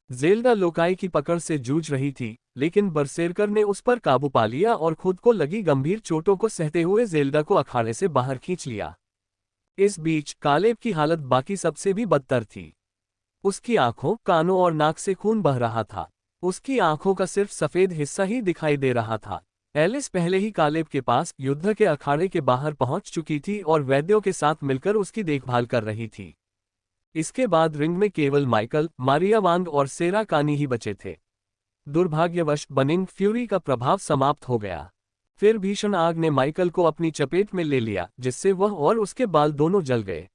जेल्डा लोकाई की पकड़ से जूझ रही थी, लेकिन बरसेरकर ने उस पर काबू पा लिया और खुद को लगी गंभीर चोटों को सहते हुए जेल्डा को अखाड़े से बाहर खींच लिया। इस बीच कालेब की हालत बाकी सबसे भी बदतर थी। उसकी आंखों, कानों और नाक से खून बह रहा था। उसकी आंखों का सिर्फ सफेद हिस्सा ही दिखाई दे रहा था। एलिस पहले ही कालेब के पास युद्ध के अखाड़े के बाहर पहुंच चुकी थी और वैद्यों के साथ मिलकर उसकी देखभाल कर रही थी। इसके बाद रिंग में केवल माइकल, मारिया वांग और सेरा कानी ही बचे थे। दुर्भाग्यवश बर्निंग फ्यूरी का प्रभाव समाप्त हो गया। फिर भीषण आग ने माइकल को अपनी चपेट में ले लिया, जिससे वह और उसके बाल दोनों जल गए।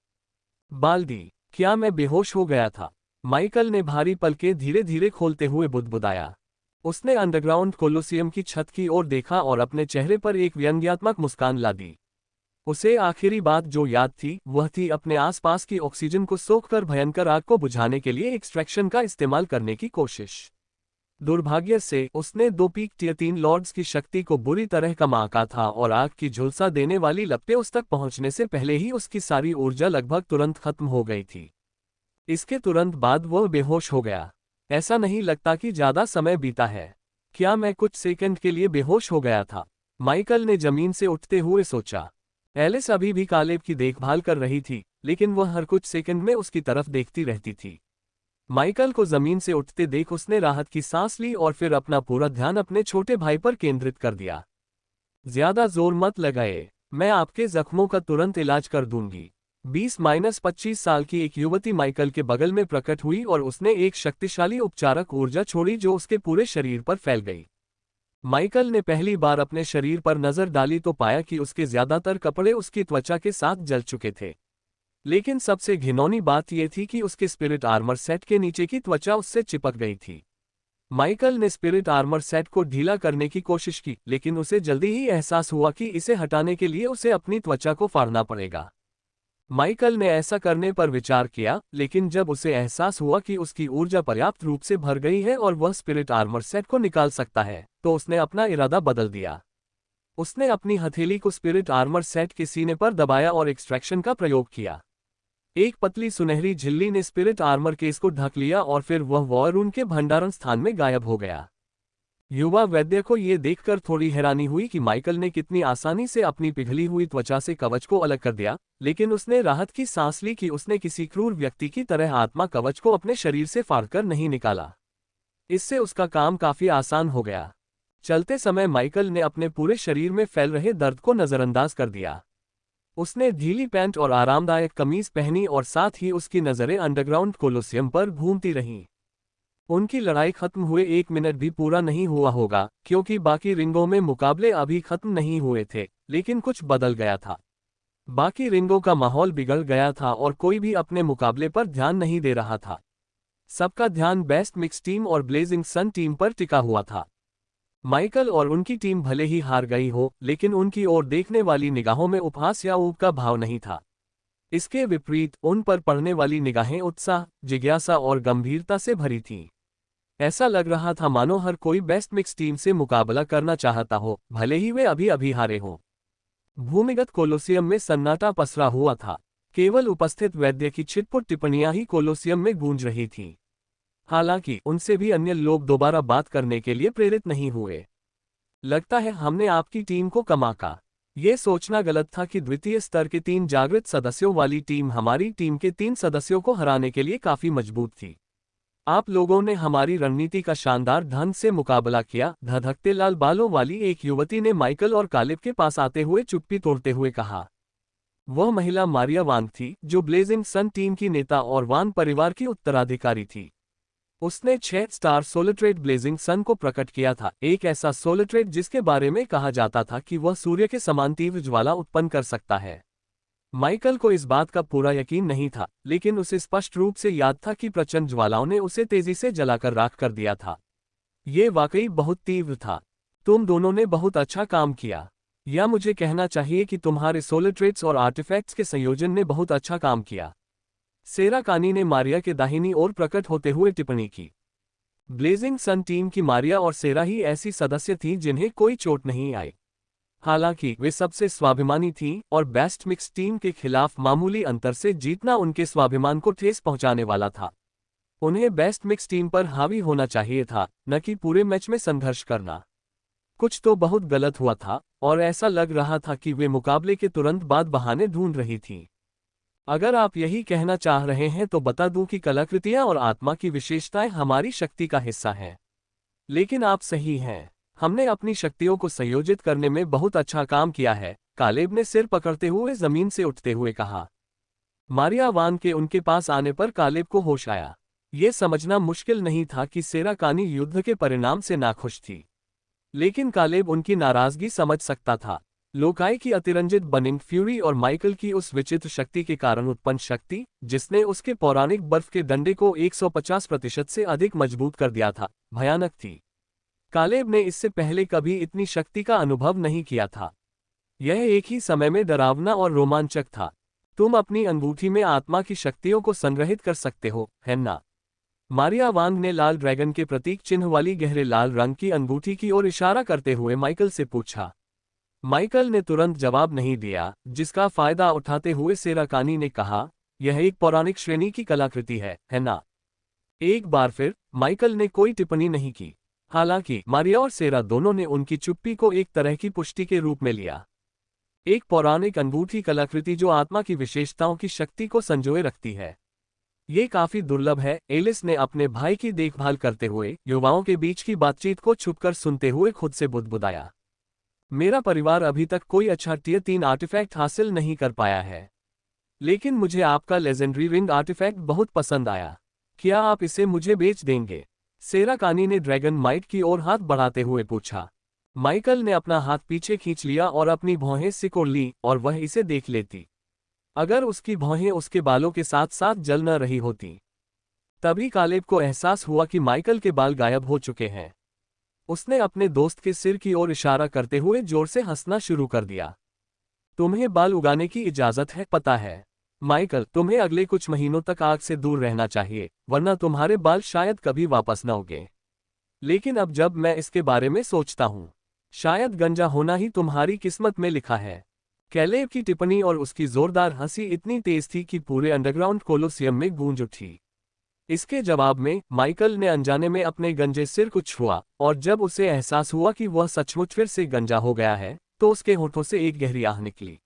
बाल्दी, क्या मैं बेहोश हो गया था? माइकल ने भारी पलकें धीरे धीरे खोलते हुए बुदबुदाया। उसने अंडरग्राउंड कोलोसियम की छत की ओर देखा और अपने चेहरे पर एक व्यंग्यात्मक मुस्कान ला दी। उसे आखिरी बात जो याद थी वह थी अपने आसपास की ऑक्सीजन को सोखकर भयंकर आग को बुझाने के लिए एक्सट्रैक्शन का इस्तेमाल करने की कोशिश। दुर्भाग्य से उसने दो पीक टियर 3 लॉर्ड्स की शक्ति को बुरी तरह कम आंका था और आग की झुलसा देने वाली लपटें उस तक पहुंचने से पहले ही उसकी सारी ऊर्जा लगभग तुरंत खत्म हो गई थी। इसके तुरंत बाद वह बेहोश हो गया। ऐसा नहीं लगता कि ज्यादा समय बीता है। क्या मैं कुछ सेकंड के लिए बेहोश हो गया था? माइकल ने जमीन से उठते हुए सोचा। एलिस अभी भी कालेब की देखभाल कर रही थी, लेकिन वह हर कुछ सेकंड में उसकी तरफ देखती रहती थी। माइकल को जमीन से उठते देख उसने राहत की सांस ली और फिर अपना पूरा ध्यान अपने छोटे भाई पर केंद्रित कर दिया। ज्यादा जोर मत लगाए, मैं आपके जख्मों का तुरंत इलाज कर दूंगी। 20-25 साल की एक युवती माइकल के बगल में प्रकट हुई और उसने एक शक्तिशाली उपचारक ऊर्जा छोड़ी जो उसके पूरे शरीर पर फैल गई। माइकल ने पहली बार अपने शरीर पर नजर डाली तो पाया कि उसके ज्यादातर कपड़े उसकी त्वचा के साथ जल चुके थे। लेकिन सबसे घिनौनी बात यह थी कि उसके स्पिरिट आर्मर सेट के नीचे की त्वचा उससे चिपक गई थी। माइकल ने स्पिरिट आर्मर सेट को ढीला करने की कोशिश की, लेकिन उसे जल्दी ही एहसास हुआ कि इसे हटाने के लिए उसे अपनी त्वचा को फाड़ना पड़ेगा। माइकल ने ऐसा करने पर विचार किया, लेकिन जब उसे एहसास हुआ कि उसकी ऊर्जा पर्याप्त रूप से भर गई है और वह स्पिरिट आर्मर सेट को निकाल सकता है, तो उसने अपना इरादा बदल दिया। उसने अपनी हथेली को स्पिरिट आर्मर सेट के सीने पर दबाया और एक्सट्रैक्शन का प्रयोग किया। एक पतली सुनहरी झिल्ली ने स्पिरिट आर्मर केस को ढक लिया और फिर वह वॉर रूम के भंडारण स्थान में गायब हो गया। युवा वैद्य को यह देखकर थोड़ी हैरानी हुई कि माइकल ने कितनी आसानी से अपनी पिघली हुई त्वचा से कवच को अलग कर दिया, लेकिन उसने राहत की सांस ली कि उसने किसी क्रूर व्यक्ति की तरह आत्मा कवच को अपने शरीर से फाड़कर नहीं निकाला। इससे उसका काम काफी आसान हो गया। चलते समय माइकल ने अपने पूरे शरीर में फैल रहे दर्द को नजरअंदाज कर दिया। उसने ढीली पैंट और आरामदायक कमीज पहनी और साथ ही उसकी नजरें अंडरग्राउंड कोलोसियम पर घूमती रहीं। उनकी लड़ाई खत्म हुए 1 मिनट भी पूरा नहीं हुआ होगा, क्योंकि बाकी रिंगों में मुकाबले अभी खत्म नहीं हुए थे, लेकिन कुछ बदल गया था। बाकी रिंगों का माहौल बिगड़ गया था और कोई भी अपने मुकाबले पर ध्यान नहीं दे रहा था। सबका ध्यान बेस्ट मिक्स टीम और ब्लेजिंग सन टीम पर टिका हुआ था। माइकल और उनकी टीम भले ही हार गई हो, लेकिन उनकी ओर देखने वाली निगाहों में उपहास या ऊब का भाव नहीं था। इसके विपरीत उन पर पड़ने वाली निगाहें उत्साह, जिज्ञासा और गंभीरता से भरी थीं। ऐसा लग रहा था मानो हर कोई बेस्ट मिक्स टीम से मुकाबला करना चाहता हो, भले ही वे अभी अभी हारे हों। भूमिगत कोलोसियम में सन्नाटा पसरा हुआ था। केवल उपस्थित वैद्य की छिटपुट टिप्पणियां ही कोलोसियम में गूंज रही थीं। हालांकि उनसे भी अन्य लोग दोबारा बात करने के लिए प्रेरित नहीं हुए। लगता है हमने आपकी टीम को कमा का। ये सोचना गलत था कि द्वितीय स्तर के 3 जागृत सदस्यों वाली टीम हमारी टीम के 3 सदस्यों को हराने के लिए काफी मजबूत थी। आप लोगों ने हमारी रणनीति का शानदार ढंग से मुकाबला किया, धधकते लाल बालों वाली एक युवती ने माइकल और कालिब के पास आते हुए चुप्पी तोड़ते हुए कहा। वह महिला मारिया वांग थी, जो ब्लेजिंग सन टीम की नेता और वान परिवार की उत्तराधिकारी थी। उसने 6 स्टार सोलट्रेड ब्लेजिंग सन को प्रकट किया था, एक ऐसा सोलट्रेड जिसके बारे में कहा जाता था कि वह सूर्य के समान तीव्र ज्वाला उत्पन्न कर सकता है। माइकल को इस बात का पूरा यकीन नहीं था, लेकिन उसे स्पष्ट रूप से याद था कि प्रचंड ज्वालाओं ने उसे तेजी से जलाकर राख कर दिया था। ये वाकई बहुत तीव्र था। तुम दोनों ने बहुत अच्छा काम किया, या मुझे कहना चाहिए कि तुम्हारे सोलट्रेड्स और आर्टिफैक्ट्स के संयोजन ने बहुत अच्छा काम किया। सेरा कानी ने मारिया के दाहिनी ओर प्रकट होते हुए टिप्पणी की। ब्लेजिंग सन टीम की मारिया और सेरा ही ऐसी सदस्य थीं जिन्हें कोई चोट नहीं आई। हालांकि वे सबसे स्वाभिमानी थीं और बेस्ट मिक्स टीम के खिलाफ मामूली अंतर से जीतना उनके स्वाभिमान को ठेस पहुंचाने वाला था। उन्हें बेस्ट मिक्स टीम पर हावी होना चाहिए था, न कि पूरे मैच में संघर्ष करना। कुछ तो बहुत गलत हुआ था, और ऐसा लग रहा था कि वे मुकाबले के तुरंत बाद बहाने ढूंढ रही थीं। अगर आप यही कहना चाह रहे हैं तो बता दूं कि कलाकृतियां और आत्मा की विशेषताएं हमारी शक्ति का हिस्सा हैं। लेकिन आप सही हैं, हमने अपनी शक्तियों को संयोजित करने में बहुत अच्छा काम किया है, कालेब ने सिर पकड़ते हुए जमीन से उठते हुए कहा। मारिया वान के उनके पास आने पर कालेब को होश आया। ये समझना मुश्किल नहीं था कि सेरा कानी युद्ध के परिणाम से नाखुश थी, लेकिन कालेब उनकी नाराजगी समझ सकता था। लोकाई की अतिरंजित बर्निंग फ्यूरी और माइकल की उस विचित्र शक्ति के कारण उत्पन्न शक्ति, जिसने उसके पौराणिक बर्फ के डंडे को 150% से अधिक मजबूत कर दिया था, भयानक थी। कालेब ने इससे पहले कभी इतनी शक्ति का अनुभव नहीं किया था। यह एक ही समय में डरावना और रोमांचक था। तुम अपनी अंगूठी में आत्मा की शक्तियों को संग्रहित कर सकते हो, है ना? मारिया वांग ने लाल ड्रैगन के प्रतीक चिन्ह वाली गहरे लाल रंग की अंगूठी की ओर इशारा करते हुए माइकल से पूछा। माइकल ने तुरंत जवाब नहीं दिया, जिसका फायदा उठाते हुए सेरा कानी ने कहा, यह एक पौराणिक श्रेणी की कलाकृति है ना? एक बार फिर माइकल ने कोई टिप्पणी नहीं की। हालांकि मारिया और सेरा दोनों ने उनकी चुप्पी को एक तरह की पुष्टि के रूप में लिया। एक पौराणिक अंगूठी कलाकृति जो आत्मा की विशेषताओं की शक्ति को संजोए रखती है। ये काफी दुर्लभ है, एलिस ने अपने भाई की देखभाल करते हुए युवाओं के बीच की बातचीत को छुपकर सुनते हुए खुद से बुदबुदाया। मेरा परिवार अभी तक कोई अच्छा टियर 3 आर्टिफैक्ट हासिल नहीं कर पाया है, लेकिन मुझे आपका लेजेंडरी रिंग आर्टिफैक्ट बहुत पसंद आया। क्या आप इसे मुझे बेच देंगे? सेरा कानी ने ड्रैगन माइट की ओर हाथ बढ़ाते हुए पूछा। माइकल ने अपना हाथ पीछे खींच लिया और अपनी भौहें सिकोड़ ली और वह इसे देख लेती। अगर उसकी भौहें उसके बालों के साथ साथ जल न रही होती। तभी कालेब को एहसास हुआ कि माइकल के बाल गायब हो चुके हैं। उसने अपने दोस्त के सिर की ओर इशारा करते हुए जोर से हंसना शुरू कर दिया। तुम्हें बाल उगाने की इजाजत है, पता है माइकल, तुम्हें अगले कुछ महीनों तक आग से दूर रहना चाहिए, वरना तुम्हारे बाल शायद कभी वापस न उगे। लेकिन अब जब मैं इसके बारे में सोचता हूँ, शायद गंजा होना ही तुम्हारी किस्मत में लिखा है। कैलेब की टिप्पणी और उसकी जोरदार हंसी इतनी तेज थी कि पूरे अंडरग्राउंड कोलोसियम में गूंज उठी। इसके जवाब में माइकल ने अनजाने में अपने गंजे सिर को छुआ, और जब उसे एहसास हुआ कि वह सचमुच फिर से गंजा हो गया है, तो उसके होठों से एक गहरी आह निकली।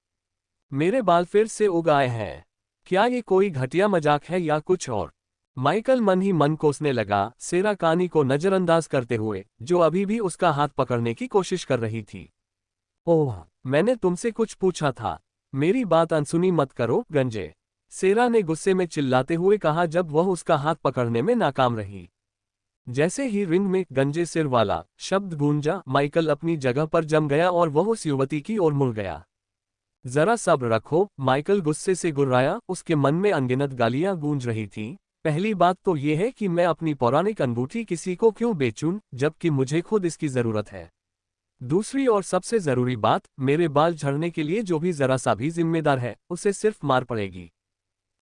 मेरे बाल फिर से उग आए हैं। क्या ये कोई घटिया मजाक है या कुछ और? माइकल मन ही मन कोसने लगा, सेरा कानी को नजरअंदाज करते हुए, जो अभी भी उसका हाथ पकड़ने की कोशिश कर रही थी। ओह, मैंने तुमसे कुछ पूछा था। मेरी बात अनसुनी मत करो, गंजे, सेरा ने गुस्से में चिल्लाते हुए कहा जब वह उसका हाथ पकड़ने में नाकाम रही। जैसे ही रिंग में गंजे सिर वाला शब्द गूंजा, माइकल अपनी जगह पर जम गया और वह उस युवती की ओर मुड़ गया। जरा सब्र रखो, माइकल गुस्से से गुर्राया, उसके मन में अनगिनत गालियां गूंज रही थीं। पहली बात तो यह है कि मैं अपनी पौराणिक अंगूठी किसी को क्यों बेचूं, जबकि मुझे खुद इसकी जरूरत है। दूसरी और सबसे जरूरी बात, मेरे बाल झड़ने के लिए जो भी जरा सा भी जिम्मेदार है, उसे सिर्फ मार पड़ेगी।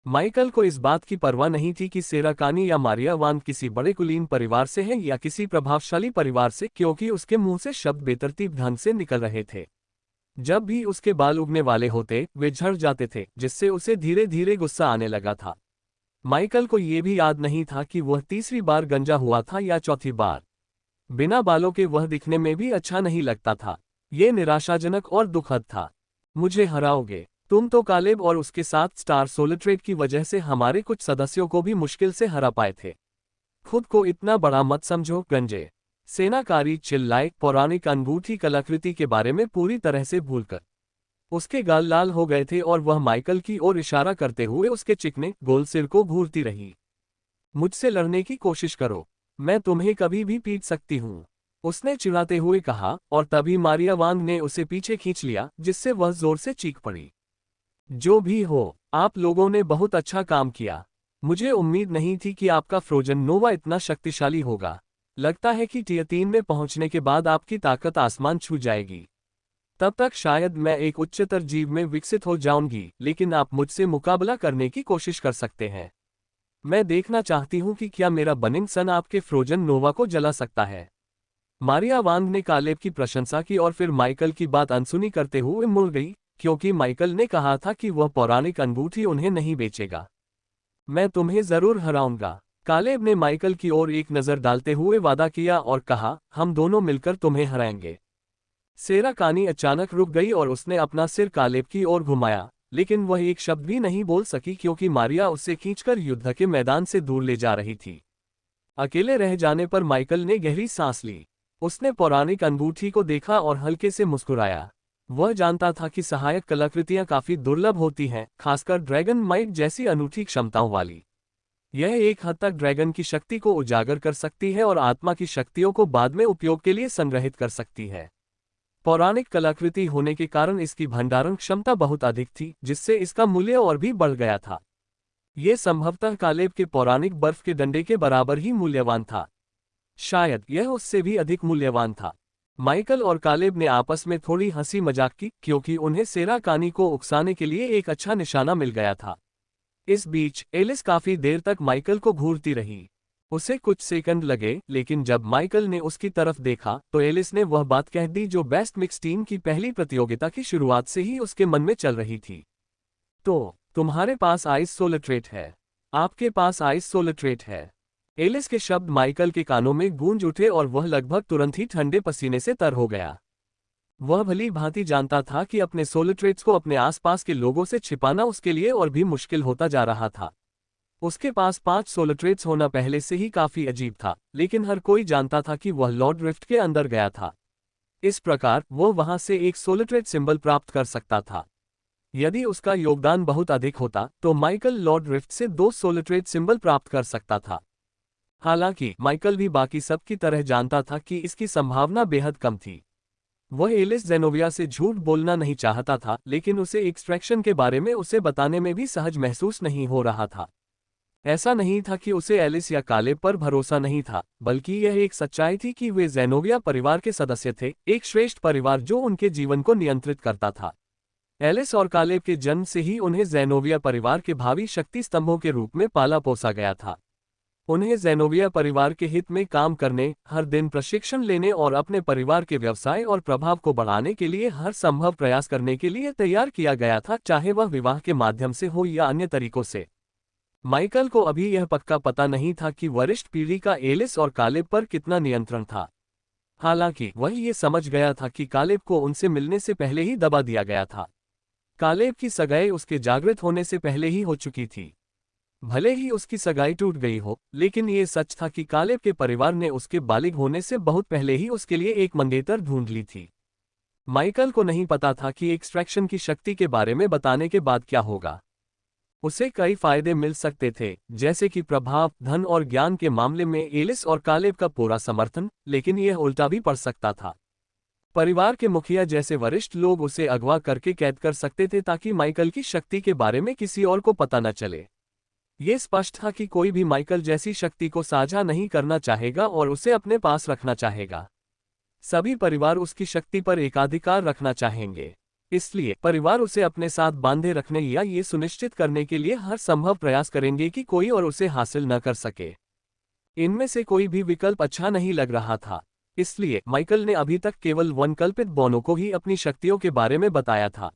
माइकल को इस बात की परवाह नहीं थी कि सेरा कानी या मारिया वान किसी बड़े कुलीन परिवार से है या किसी प्रभावशाली परिवार से, क्योंकि उसके मुंह से शब्द बेतरतीब ढंग से निकल रहे थे। जब भी उसके बाल उगने वाले होते, वे झड़ जाते थे, जिससे उसे धीरे धीरे गुस्सा आने लगा था। माइकल को यह भी याद नहीं था कि वह तीसरी बार गंजा हुआ था या चौथी बार। बिना बालों के वह दिखने में भी अच्छा नहीं लगता था। ये निराशाजनक और दुखद था। मुझे हराओगे तुम तो कालेब और उसके साथ स्टार सोलिट्रेट की वजह से हमारे कुछ सदस्यों को भी मुश्किल से हरा पाए थे। खुद को इतना बड़ा मत समझो, गंजे, सेनाकारी चिल्लाए, पौराणिक अंगूठी कलाकृति के बारे में पूरी तरह से भूलकर। उसके गाल लाल हो गए थे और वह माइकल की ओर इशारा करते हुए उसके चिकने गोल सिर को घूरती रही। मुझसे लड़ने की कोशिश करो, मैं तुम्हें कभी भी पीट सकती हूँ, उसने चिढ़ाते हुए कहा, और तभी मारिया वांग ने उसे पीछे खींच लिया, जिससे वह जोर से चीख पड़ी। जो भी हो, आप लोगों ने बहुत अच्छा काम किया। मुझे उम्मीद नहीं थी कि आपका फ्रोजन नोवा इतना शक्तिशाली होगा। लगता है कि टियर 3 में पहुंचने के बाद आपकी ताकत आसमान छू जाएगी। तब तक शायद मैं एक उच्चतर जीव में विकसित हो जाऊंगी, लेकिन आप मुझसे मुकाबला करने की कोशिश कर सकते हैं। मैं देखना चाहती हूं कि क्या मेरा बर्निंग सन आपके फ्रोजन नोवा को जला सकता है। मारिया वांग ने कालेब की प्रशंसा की और फिर माइकल की बात अनसुनी करते हुए मुड़ गई, क्योंकि माइकल ने कहा था कि वह पौराणिक अंगूठी उन्हें नहीं बेचेगा। मैं तुम्हें जरूर हराऊंगा, कालेब ने माइकल की ओर एक नजर डालते हुए वादा किया और कहा, हम दोनों मिलकर तुम्हें हराएंगे। सेरा कानी अचानक रुक गई और उसने अपना सिर कालेब की ओर घुमाया, लेकिन वह एक शब्द भी नहीं बोल सकी क्योंकि मारिया उसे खींचकर युद्ध के मैदान से दूर ले जा रही थी। अकेले रह जाने पर माइकल ने गहरी सांस ली। उसने पौराणिक अंगूठी को देखा और हल्के से मुस्कुराया। वह जानता था कि सहायक कलाकृतियां काफी दुर्लभ होती हैं, खासकर ड्रैगन माइट जैसी अनूठी क्षमताओं वाली। यह एक हद तक ड्रैगन की शक्ति को उजागर कर सकती है और आत्मा की शक्तियों को बाद में उपयोग के लिए संग्रहित कर सकती है। पौराणिक कलाकृति होने के कारण इसकी भंडारण क्षमता बहुत अधिक थी, जिससे इसका मूल्य और भी बढ़ गया था। यह संभवतः कालेब के पौराणिक बर्फ के डंडे के बराबर ही मूल्यवान था। शायद यह उससे भी अधिक मूल्यवान था। माइकल और कालेब ने आपस में थोड़ी हंसी मजाक की, क्योंकि उन्हें सेरा कानी को उकसाने के लिए एक अच्छा निशाना मिल गया था। इस बीच एलिस काफी देर तक माइकल को घूरती रही। उसे कुछ सेकंड लगे, लेकिन जब माइकल ने उसकी तरफ देखा तो एलिस ने वह बात कह दी जो बेस्ट मिक्स टीम की पहली प्रतियोगिता की शुरुआत से ही उसके मन में चल रही थी। तो तुम्हारे पास आइस सोलिट्रेट है। आपके पास आइस सोलिट्रेट है। एलिस के शब्द माइकल के कानों में गूंज उठे और वह लगभग तुरंत ही ठंडे पसीने से तर हो गया। वह भली भांति जानता था कि अपने सोलिट्रेट्स को अपने आसपास के लोगों से छिपाना उसके लिए और भी मुश्किल होता जा रहा था। उसके पास 5 सोलिट्रेट्स होना पहले से ही काफी अजीब था, लेकिन हर कोई जानता था कि वह लॉर्ड रिफ्ट के अंदर गया था। इस प्रकार वो वहां से एक सोलिट्रेट सिंबल प्राप्त कर सकता था। यदि उसका योगदान बहुत अधिक होता तो माइकल लॉर्ड रिफ्ट से 2 सोलिट्रेट सिंबल प्राप्त कर सकता था। हालांकि माइकल भी बाकी सब की तरह जानता था कि इसकी संभावना बेहद कम थी। वह एलिस जेनोविया से झूठ बोलना नहीं चाहता था, लेकिन उसे एक्सट्रैक्शन के बारे में उसे बताने में भी सहज महसूस नहीं हो रहा था। ऐसा नहीं था कि उसे एलिस या कालेब पर भरोसा नहीं था, बल्कि यह एक सच्चाई थी कि वे जेनोविया परिवार के सदस्य थे, एक श्रेष्ठ परिवार जो उनके जीवन को नियंत्रित करता था। एलिस और कालेब के जन्म से ही उन्हें जेनोविया परिवार के भावी शक्ति स्तंभों के रूप में पाला पोसा गया था। उन्हें जेनोविया परिवार के हित में काम करने, हर दिन प्रशिक्षण लेने और अपने परिवार के व्यवसाय और प्रभाव को बढ़ाने के लिए हर संभव प्रयास करने के लिए तैयार किया गया था, चाहे वह विवाह के माध्यम से हो या अन्य तरीकों से। माइकल को अभी यह पक्का पता नहीं था कि वरिष्ठ पीढ़ी का एलिस और कालेब पर कितना नियंत्रण था। हालांकि वह ये समझ गया था कि कालेब को उनसे मिलने से पहले ही दबा दिया गया था। कालेब की सगाई उसके जागृत होने से पहले ही हो चुकी थी। भले ही उसकी सगाई टूट गई हो, लेकिन ये सच था कि कालेब के परिवार ने उसके बालिग होने से बहुत पहले ही उसके लिए एक मंगेतर ढूंढ ली थी। माइकल को नहीं पता था कि एक्सट्रैक्शन की शक्ति के बारे में बताने के बाद क्या होगा। उसे कई फायदे मिल सकते थे, जैसे कि प्रभाव, धन और ज्ञान के मामले में एलिस और कालेब का पूरा समर्थन, लेकिन यह उल्टा भी पड़ सकता था। परिवार के मुखिया जैसे वरिष्ठ लोग उसे अगवा करके कैद कर सकते थे ताकि माइकल की शक्ति के बारे में किसी और को पता न चले। ये स्पष्ट था कि कोई भी माइकल जैसी शक्ति को साझा नहीं करना चाहेगा और उसे अपने पास रखना चाहेगा। सभी परिवार उसकी शक्ति पर एकाधिकार रखना चाहेंगे, इसलिए परिवार उसे अपने साथ बांधे रखने या ये सुनिश्चित करने के लिए हर संभव प्रयास करेंगे कि कोई और उसे हासिल न कर सके। इनमें से कोई भी विकल्प अच्छा नहीं लग रहा था, इसलिए माइकल ने अभी तक केवल वनकल्पित बोनो को ही अपनी शक्तियों के बारे में बताया था।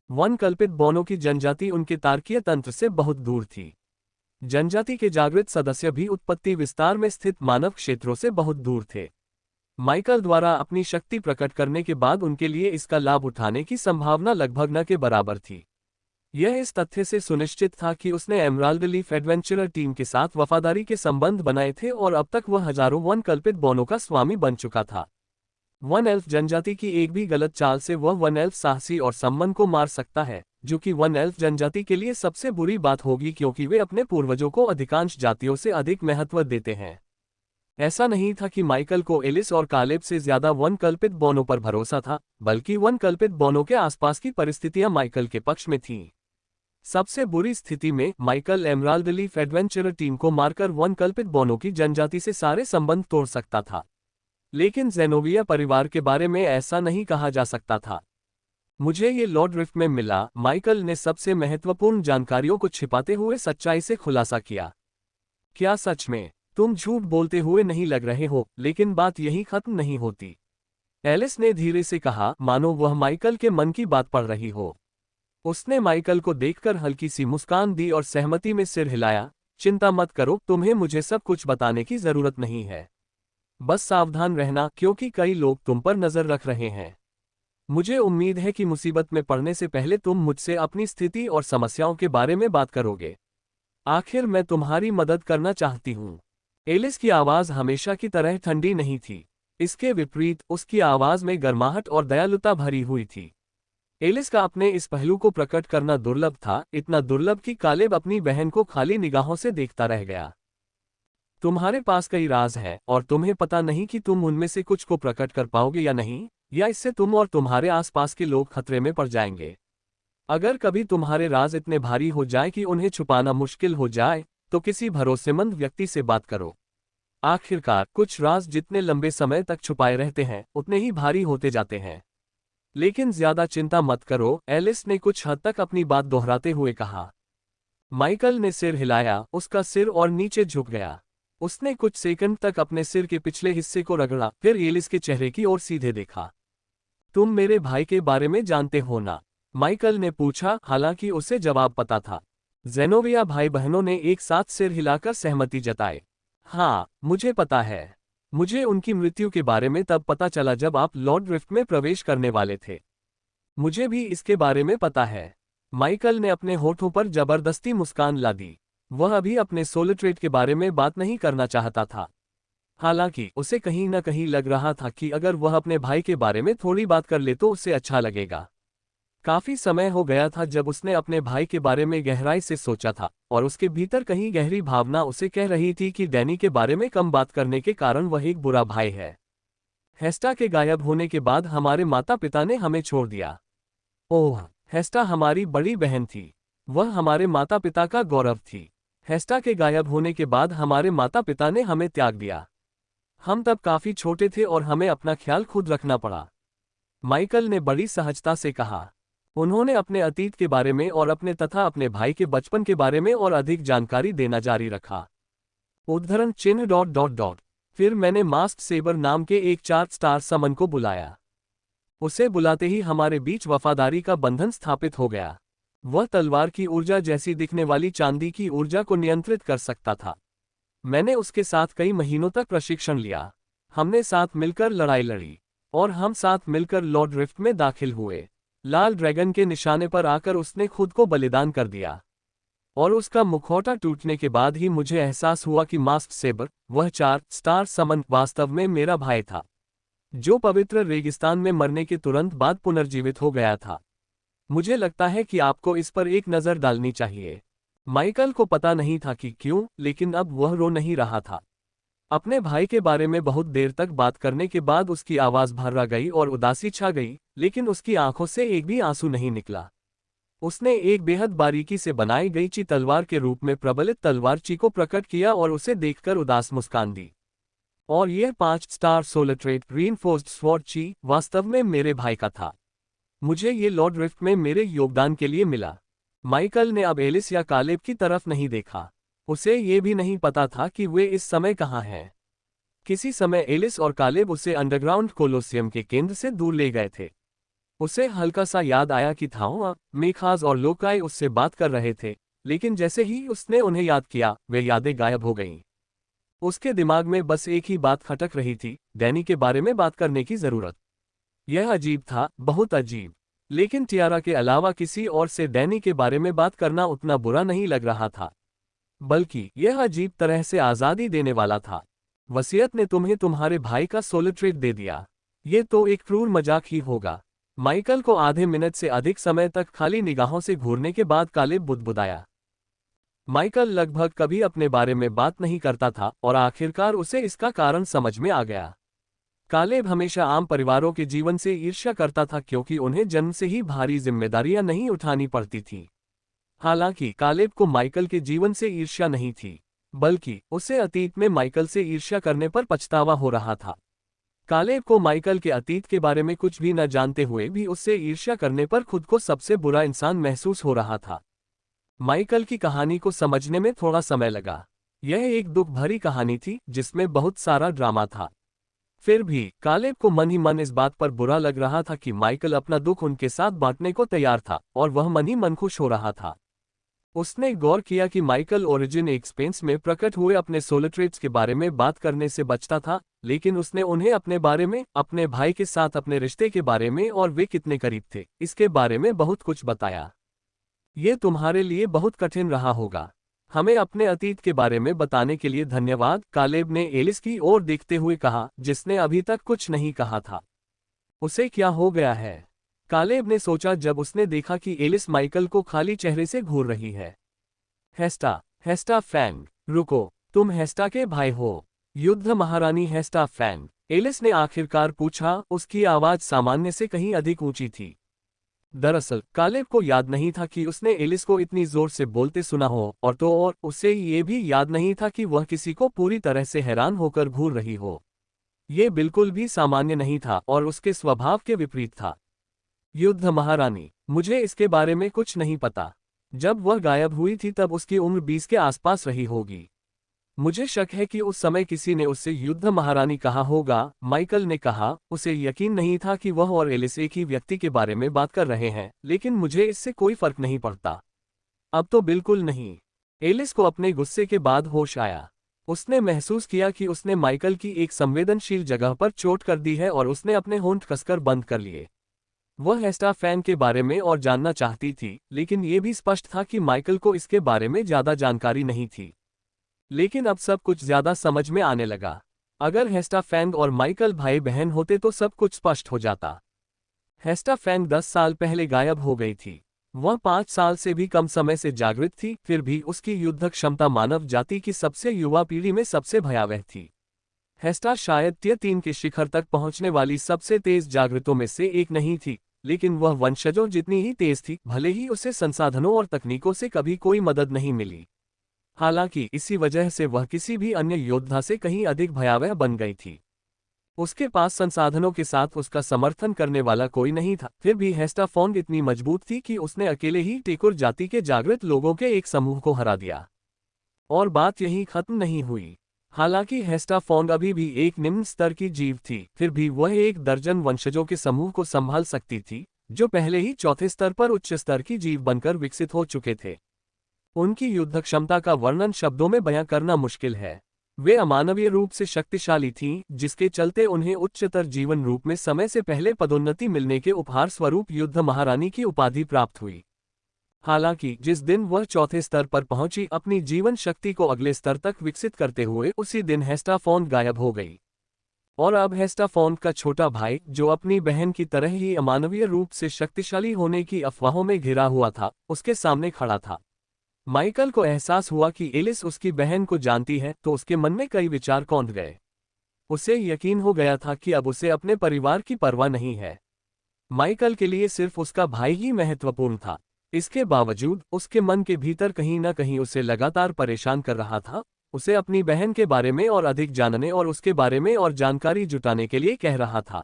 वनकल्पित बोनो की जनजाति उनके तार्किक तंत्र से बहुत दूर थी। जनजाति के जागृत सदस्य भी उत्पत्ति विस्तार में स्थित मानव क्षेत्रों से बहुत दूर थे। माइकल द्वारा अपनी शक्ति प्रकट करने के बाद उनके लिए इसका लाभ उठाने की संभावना लगभग न के बराबर थी। यह इस तथ्य से सुनिश्चित था कि उसने एमराल्ड लीफ एडवेंचरर टीम के साथ वफादारी के संबंध बनाए थे और अब तक वह हजारों वन कल्पित बोनों का स्वामी बन चुका था। वन एल्फ जनजाति की एक भी गलत चाल से वह वन एल्फ साहसी और सम्मन को मार सकता है, जो कि वन एल्फ जनजाति के लिए सबसे बुरी बात होगी क्योंकि वे अपने पूर्वजों को अधिकांश जातियों से अधिक महत्व देते हैं। ऐसा नहीं था कि माइकल को एलिस और कालेब से ज्यादा वन कल्पित बोनों पर भरोसा था, बल्कि वन कल्पित बोनों के आसपास की परिस्थितियां माइकल के पक्ष में थीं। सबसे बुरी स्थिति में Michael emerald leaf adventurer team को मारकर वन कल्पित बोनों की जनजाति से सारे संबंध तोड़ सकता था, लेकिन जेनोविया परिवार के बारे में ऐसा नहीं कहा जा सकता था। मुझे ये लॉर्ड रिफ्ट में मिला, माइकल ने सबसे महत्वपूर्ण जानकारियों को छिपाते हुए सच्चाई से खुलासा किया। क्या सच में तुम झूठ बोलते हुए नहीं लग रहे हो? लेकिन बात यही खत्म नहीं होती, एलिस ने धीरे से कहा, मानो वह माइकल के मन की बात पढ़ रही हो। उसने माइकल को देखकर हल्की सी मुस्कान दी और सहमति में सिर हिलाया। चिंता मत करो, तुम्हें मुझे सब कुछ बताने की जरूरत नहीं है। बस सावधान रहना, क्योंकि कई लोग तुम पर नजर रख रहे हैं। मुझे उम्मीद है कि मुसीबत में पड़ने से पहले तुम मुझसे अपनी स्थिति और समस्याओं के बारे में बात करोगे। आखिर मैं तुम्हारी मदद करना चाहती हूँ। एलिस की आवाज हमेशा की तरह ठंडी नहीं थी, इसके विपरीत उसकी आवाज में गर्माहट और दयालुता भरी हुई थी। एलिस का अपने इस पहलू को प्रकट करना दुर्लभ था, इतना दुर्लभ कि कालेब अपनी बहन को खाली निगाहों से देखता रह गया। तुम्हारे पास कई राज हैं और तुम्हें पता नहीं कि तुम उनमें से कुछ को प्रकट कर पाओगे या नहीं, या इससे तुम और तुम्हारे आसपास के लोग खतरे में पड़ जाएंगे। अगर कभी तुम्हारे राज इतने भारी हो जाए कि उन्हें छुपाना मुश्किल हो जाए, तो किसी भरोसेमंद व्यक्ति से बात करो। आखिरकार कुछ राज जितने लंबे समय तक छुपाए रहते हैं, उतने ही भारी होते जाते हैं। लेकिन ज्यादा चिंता मत करो, एलिस ने कुछ हद तक अपनी बात दोहराते हुए कहा। माइकल ने सिर हिलाया, उसका सिर और नीचे झुक गया। उसने कुछ सेकंड तक अपने सिर के पिछले हिस्से को रगड़ा, फिर एलिस के चेहरे की ओर सीधे देखा। तुम मेरे भाई के बारे में जानते हो ना? माइकल ने पूछा, हालांकि उसे जवाब पता था। जेनोविया भाई बहनों ने एक साथ सिर हिलाकर सहमति जताई। हाँ, मुझे पता है। मुझे उनकी मृत्यु के बारे में तब पता चला जब आप लॉर्ड रिफ्ट में प्रवेश करने वाले थे। मुझे भी इसके बारे में पता है। माइकल ने अपने होठों पर जबरदस्ती मुस्कान ला दी। वह अभी अपने सोलिट्रेट के बारे में बात नहीं करना चाहता था। हालांकि उसे कहीं न कहीं लग रहा था कि अगर वह अपने भाई के बारे में थोड़ी बात कर ले तो उसे अच्छा लगेगा। काफी समय हो गया था जब उसने अपने भाई के बारे में गहराई से सोचा था, और उसके भीतर कहीं गहरी भावना उसे कह रही थी कि डैनी के बारे में कम बात करने के कारण वह एक बुरा भाई है। हेस्टा के गायब होने के बाद हमारे माता पिता ने हमें छोड़ दिया। ओह, हेस्टा हमारी बड़ी बहन थी। वह हमारे माता पिता का गौरव थी। हेस्टा के गायब होने के बाद हमारे माता पिता ने हमें त्याग दिया। हम तब काफी छोटे थे और हमें अपना ख्याल खुद रखना पड़ा, माइकल ने बड़ी सहजता से कहा। उन्होंने अपने अतीत के बारे में और अपने तथा अपने भाई के बचपन के बारे में और अधिक जानकारी देना जारी रखा। उद्धरण चिन्ह। फिर मैंने मास्क सेबर नाम के एक 4 स्टार समन को बुलाया। उसे बुलाते ही हमारे बीच वफादारी का बंधन स्थापित हो गया। वह तलवार की ऊर्जा जैसी दिखने वाली चांदी की ऊर्जा को नियंत्रित कर सकता था। मैंने उसके साथ कई महीनों तक प्रशिक्षण लिया। हमने साथ मिलकर लड़ाई लड़ी और हम साथ मिलकर लॉर्ड रिफ्ट में दाखिल हुए। लाल ड्रैगन के निशाने पर आकर उसने खुद को बलिदान कर दिया और उसका मुखौटा टूटने के बाद ही मुझे एहसास हुआ कि मास्क सेबर, वह 4 स्टार समन, वास्तव में मेरा भाई था, जो पवित्र रेगिस्तान में मरने के तुरंत बाद पुनर्जीवित हो गया था। मुझे लगता है कि आपको इस पर एक नज़र डालनी चाहिए। माइकल को पता नहीं था कि क्यों, लेकिन अब वह रो नहीं रहा था। अपने भाई के बारे में बहुत देर तक बात करने के बाद उसकी आवाज़ भर्रा गई और उदासी छा गई, लेकिन उसकी आंखों से एक भी आंसू नहीं निकला। उसने एक बेहद बारीकी से बनाई गई ची तलवार के रूप में प्रबलित तलवार ची को प्रकट किया और उसे देखकर उदास मुस्कान दी। और यह 5 स्टार सोलट्रेट रीइंफोर्स्ड स्वॉर्ड ची वास्तव में मेरे भाई का था। मुझे ये लॉर्ड रिफ्ट में मेरे योगदान के लिए मिला। माइकल ने अब एलिस या कालेब की तरफ नहीं देखा। उसे ये भी नहीं पता था कि वे इस समय कहाँ हैं। किसी समय एलिस और कालेब उसे अंडरग्राउंड कोलोसियम के केंद्र से दूर ले गए थे। उसे हल्का सा याद आया कि थाओ, मेखाज और लोकाई उससे बात कर रहे थे, लेकिन जैसे ही उसने उन्हें याद किया, वे यादें गायब हो गईं। उसके दिमाग में बस एक ही बात खटक रही थी, डैनी के बारे में बात करने की जरूरत। यह अजीब था, बहुत अजीब। लेकिन टियारा के अलावा किसी और से डैनी के बारे में बात करना उतना बुरा नहीं लग रहा था, बल्कि यह अजीब तरह से आज़ादी देने वाला था। वसीयत ने तुम्हें तुम्हारे भाई का सोलिट्रेट दे दिया। ये तो एक क्रूर मजाक ही होगा। माइकल को आधे मिनट से अधिक समय तक खाली निगाहों से घूरने के बाद कालेब बुदबुदाया। माइकल लगभग कभी अपने बारे में बात नहीं करता था और आखिरकार उसे इसका कारण समझ में आ गया। कालेब हमेशा आम परिवारों के जीवन से ईर्ष्या करता था क्योंकि उन्हें जन्म से ही भारी जिम्मेदारियां नहीं उठानी पड़ती थी। हालांकि कालेब को माइकल के जीवन से ईर्ष्या नहीं थी, बल्कि उसे अतीत में माइकल से ईर्ष्या करने पर पछतावा हो रहा था। कालेब को माइकल के अतीत के बारे में कुछ भी न जानते हुए भी उससे ईर्ष्या करने पर खुद को सबसे बुरा इंसान महसूस हो रहा था। माइकल की कहानी को समझने में थोड़ा समय लगा। यह एक दुख भरी कहानी थी जिसमें बहुत सारा ड्रामा था। फिर भी कालेब को मन ही मन इस बात पर बुरा लग रहा था कि माइकल अपना दुख उनके साथ बांटने को तैयार था और वह मन ही मन खुश हो रहा था। उसने गौर किया कि माइकल ओरिजिन एक्सपेंस में प्रकट हुए अपने सोलिट्रेट्स के बारे में बात करने से बचता था, लेकिन उसने उन्हें अपने बारे में, अपने भाई के साथ अपने रिश्ते के बारे में और वे कितने करीब थे, इसके बारे में बहुत कुछ बताया। ये तुम्हारे लिए बहुत कठिन रहा होगा। हमें अपने अतीत के बारे में बताने के लिए धन्यवाद, कालेब ने एलिस की ओर देखते हुए कहा, जिसने अभी तक कुछ नहीं कहा था। उसे क्या हो गया है? कालेब ने सोचा जब उसने देखा कि एलिस माइकल को खाली चेहरे से घूर रही है। हेस्टा फैंग, रुको, तुम हेस्टा के भाई हो? युद्ध महारानी हेस्टा फैंग, एलिस ने आखिरकार पूछा। उसकी आवाज सामान्य से कहीं अधिक ऊंची थी। दरअसल कालेब को याद नहीं था कि उसने एलिस को इतनी जोर से बोलते सुना हो, और उसे ये भी याद नहीं था कि वह किसी को पूरी तरह से हैरान होकर घूर रही हो। ये बिल्कुल भी सामान्य नहीं था और उसके स्वभाव के विपरीत था। युद्ध महारानी, मुझे इसके बारे में कुछ नहीं पता। जब वह गायब हुई थी तब उसकी उम्र 20 के आसपास रही होगी। मुझे शक है कि उस समय किसी ने उससे युद्ध महारानी कहा होगा, माइकल ने कहा। उसे यकीन नहीं था कि वह और एलिस एक ही व्यक्ति के बारे में बात कर रहे हैं, लेकिन मुझे इससे कोई फर्क नहीं पड़ता। अब तो बिल्कुल नहीं। एलिस को अपने गुस्से के बाद होश आया। उसने महसूस किया कि उसने माइकल की एक संवेदनशील जगह पर चोट कर दी है और उसने अपने होंठ कसकर बंद कर लिए। वह हेस्टा फैन के बारे में और जानना चाहती थी, लेकिन यह भी स्पष्ट था कि माइकल को इसके बारे में ज्यादा जानकारी नहीं थी। लेकिन अब सब कुछ ज्यादा समझ में आने लगा। अगर हेस्टा फैंग और माइकल भाई बहन होते तो सब कुछ स्पष्ट हो जाता। हेस्टा फैंग 10 साल पहले गायब हो गई थी। वह 5 साल से भी कम समय से जागृत थी, फिर भी उसकी युद्ध क्षमता मानव जाति की सबसे युवा पीढ़ी में सबसे भयावह थी। हेस्टा शायद टियर 3 के शिखर तक पहुंचने वाली सबसे तेज जागृतों में से एक नहीं थी, लेकिन वह वंशजों जितनी ही तेज थी, भले ही उसे संसाधनों और तकनीकों से कभी कोई मदद नहीं मिली। हालांकि इसी वजह से वह किसी भी अन्य योद्धा से कहीं अधिक भयावह बन गई थी। उसके पास संसाधनों के साथ उसका समर्थन करने वाला कोई नहीं था, फिर भी हेस्टा फोंग इतनी मजबूत थी कि उसने अकेले ही टेकुर जाति के जागृत लोगों के एक समूह को हरा दिया। और बात यहीं खत्म नहीं हुई। हालांकि हेस्टा फोंग अभी भी एक निम्न स्तर की जीव थी, फिर भी वह एक दर्जन वंशजों के समूह को संभाल सकती थी, जो पहले ही चौथे स्तर पर उच्च स्तर की जीव बनकर विकसित हो चुके थे। उनकी युद्ध क्षमता का वर्णन शब्दों में बयां करना मुश्किल है। वे अमानवीय रूप से शक्तिशाली थीं, जिसके चलते उन्हें उच्चतर जीवन रूप में समय से पहले पदोन्नति मिलने के उपहार स्वरूप युद्ध महारानी की उपाधि प्राप्त हुई। हालांकि जिस दिन वह चौथे स्तर पर पहुंची अपनी जीवन शक्ति को अगले स्तर तक विकसित करते हुए, उसी दिन हेस्टा फोंग गायब हो गई। और अब हेस्टा फोंग का छोटा भाई, जो अपनी बहन की तरह ही अमानवीय रूप से शक्तिशाली होने की अफवाहों में घिरा हुआ था, उसके सामने खड़ा था। माइकल को एहसास हुआ कि एलिस उसकी बहन को जानती है, तो उसके मन में कई विचार कौंध गए। उसे यकीन हो गया था कि अब उसे अपने परिवार की परवाह नहीं है। माइकल के लिए सिर्फ उसका भाई ही महत्वपूर्ण था। इसके बावजूद उसके मन के भीतर कहीं न कहीं उसे लगातार परेशान कर रहा था, उसे अपनी बहन के बारे में और अधिक जानने और उसके बारे में और जानकारी जुटाने के लिए कह रहा था।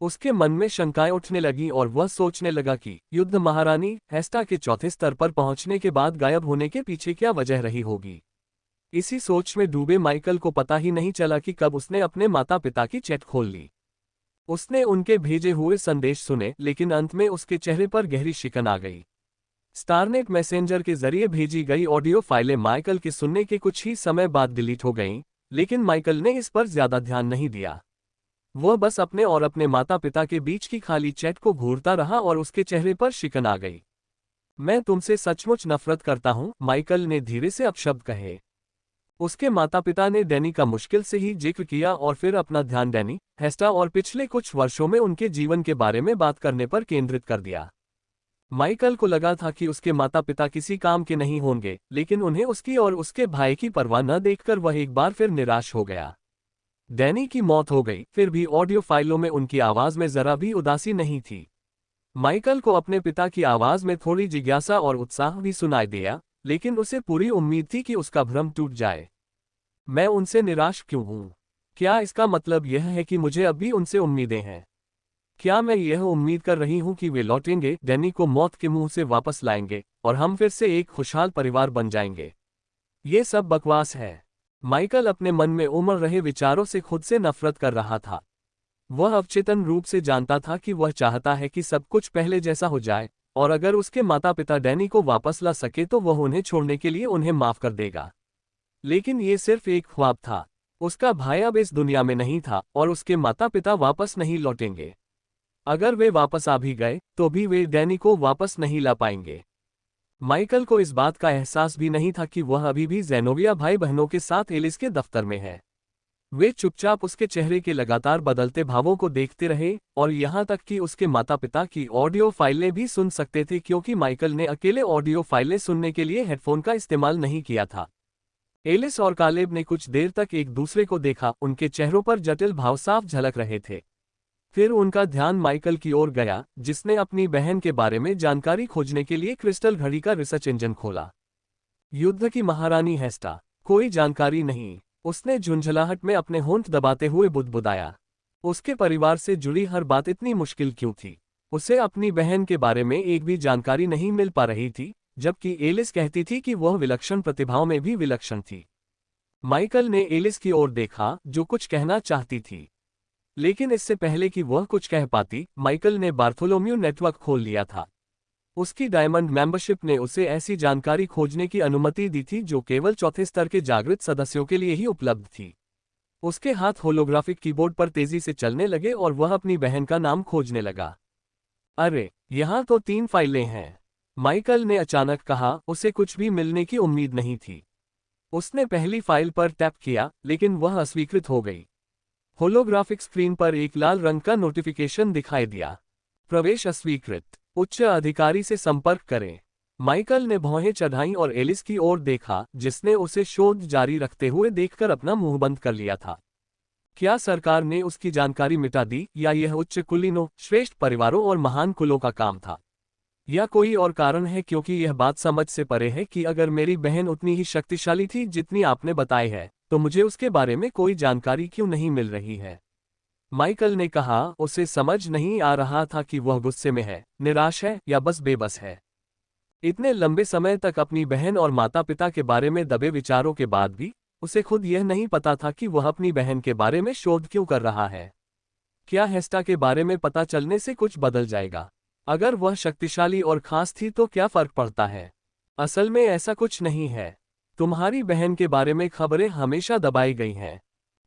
उसके मन में शंकाएं उठने लगी और वह सोचने लगा कि युद्ध महारानी हेस्टा के चौथे स्तर पर पहुंचने के बाद गायब होने के पीछे क्या वजह रही होगी। इसी सोच में डूबे माइकल को पता ही नहीं चला कि कब उसने अपने माता पिता की चैट खोल ली। उसने उनके भेजे हुए संदेश सुने, लेकिन अंत में उसके चेहरे पर गहरी शिकन आ गई। स्टारनेट मैसेंजर के जरिए भेजी गई ऑडियो फाइलें माइकल के सुनने के कुछ ही समय बाद डिलीट हो गईं, लेकिन माइकल ने इस पर ज्यादा ध्यान नहीं दिया। वह बस अपने और अपने माता पिता के बीच की खाली चैट को घूरता रहा और उसके चेहरे पर शिकन आ गई। मैं तुमसे सचमुच नफरत करता हूं, माइकल ने धीरे से अपशब्द कहे। उसके माता पिता ने डैनी का मुश्किल से ही जिक्र किया और फिर अपना ध्यान डैनी, हेस्टा और पिछले कुछ वर्षों में उनके जीवन के बारे में बात करने पर केंद्रित कर दिया। माइकल को लगा था कि उसके माता पिता किसी काम के नहीं होंगे, लेकिन उन्हें उसकी और उसके भाई की परवाह न देखकर वह एक बार फिर निराश हो गया। डैनी की मौत हो गई, फिर भी ऑडियो फाइलों में उनकी आवाज में जरा भी उदासी नहीं थी। माइकल को अपने पिता की आवाज में थोड़ी जिज्ञासा और उत्साह भी सुनाई दिया, लेकिन उसे पूरी उम्मीद थी कि उसका भ्रम टूट जाए। मैं उनसे निराश क्यों हूं? क्या इसका मतलब यह है कि मुझे अब भी उनसे उम्मीदें हैं? क्या मैं यह उम्मीद कर रही हूं कि वे लौटेंगे, डैनी को मौत के मुंह से वापस लाएंगे और हम फिर से एक खुशहाल परिवार बन जाएंगे? ये सब बकवास है। माइकल अपने मन में उमड़ रहे विचारों से खुद से नफरत कर रहा था। वह अवचेतन रूप से जानता था कि वह चाहता है कि सब कुछ पहले जैसा हो जाए, और अगर उसके माता पिता डैनी को वापस ला सके तो वह उन्हें छोड़ने के लिए उन्हें माफ कर देगा। लेकिन ये सिर्फ एक ख्वाब था। उसका भाई अब इस दुनिया में नहीं था और उसके माता पिता वापस नहीं लौटेंगे। अगर वे वापस आ भी गए तो भी वे डैनी को वापस नहीं ला पाएंगे। माइकल को इस बात का एहसास भी नहीं था कि वह अभी भी ज़ेनोबिया भाई बहनों के साथ एलिस के दफ्तर में है। वे चुपचाप उसके चेहरे के लगातार बदलते भावों को देखते रहे, और यहाँ तक कि उसके माता पिता की ऑडियो फाइलें भी सुन सकते थे, क्योंकि माइकल ने अकेले ऑडियो फाइलें सुनने के लिए हेडफोन का इस्तेमाल नहीं किया था। एलिस और कालेब ने कुछ देर तक एक दूसरे को देखा, उनके चेहरों पर जटिल भाव साफ झलक रहे थे। फिर उनका ध्यान माइकल की ओर गया, जिसने अपनी बहन के बारे में जानकारी खोजने के लिए क्रिस्टल घड़ी का रिसर्च इंजन खोला। युद्ध की महारानी हेस्टा, कोई जानकारी नहीं। उसने झुंझलाहट में अपने होंठ दबाते हुए बुदबुदाया। उसके परिवार से जुड़ी हर बात इतनी मुश्किल क्यों थी? उसे अपनी बहन के बारे में एक भी जानकारी नहीं मिल पा रही थी, जबकि एलिस कहती थी कि वह विलक्षण प्रतिभाओं में भी विलक्षण थी। माइकल ने एलिस की ओर देखा, जो कुछ कहना चाहती थी। लेकिन इससे पहले कि वह कुछ कह पाती, माइकल ने बार्थोलोम्यू नेटवर्क खोल लिया था। उसकी डायमंड मेंबरशिप ने उसे ऐसी जानकारी खोजने की अनुमति दी थी जो केवल चौथे स्तर के जागृत सदस्यों के लिए ही उपलब्ध थी। उसके हाथ होलोग्राफिक कीबोर्ड पर तेजी से चलने लगे और वह अपनी बहन का नाम खोजने लगा। अरे, यहाँ तो 3 फाइलें हैं, माइकल ने अचानक कहा। उसे कुछ भी मिलने की उम्मीद नहीं थी। उसने पहली फाइल पर टैप किया, लेकिन वह अस्वीकृत हो गई। होलोग्राफिक स्क्रीन पर एक लाल रंग का नोटिफिकेशन दिखाई दिया। प्रवेश अस्वीकृत, उच्च अधिकारी से संपर्क करें। माइकल ने भौहें चढ़ाईं और एलिस की ओर देखा, जिसने उसे शोध जारी रखते हुए देखकर अपना मुंह बंद कर लिया था। क्या सरकार ने उसकी जानकारी मिटा दी या यह उच्च कुलीनों, श्रेष्ठ परिवारों और महान कुलों का काम था? या कोई और कारण है? क्योंकि यह बात समझ से परे है कि अगर मेरी बहन उतनी ही शक्तिशाली थी जितनी आपने बताई है, तो मुझे उसके बारे में कोई जानकारी क्यों नहीं मिल रही है? माइकल ने कहा, उसे समझ नहीं आ रहा था कि वह गुस्से में है, निराश है या बस बेबस है। इतने लंबे समय तक अपनी बहन और माता पिता के बारे में दबे विचारों के बाद भी उसे खुद यह नहीं पता था कि वह अपनी बहन के बारे में शोध क्यों कर रहा है। क्या हेस्टा के बारे में पता चलने से कुछ बदल जाएगा? अगर वह शक्तिशाली और खास थी तो क्या फर्क पड़ता है? असल में ऐसा कुछ नहीं है। तुम्हारी बहन के बारे में खबरें हमेशा दबाई गई हैं।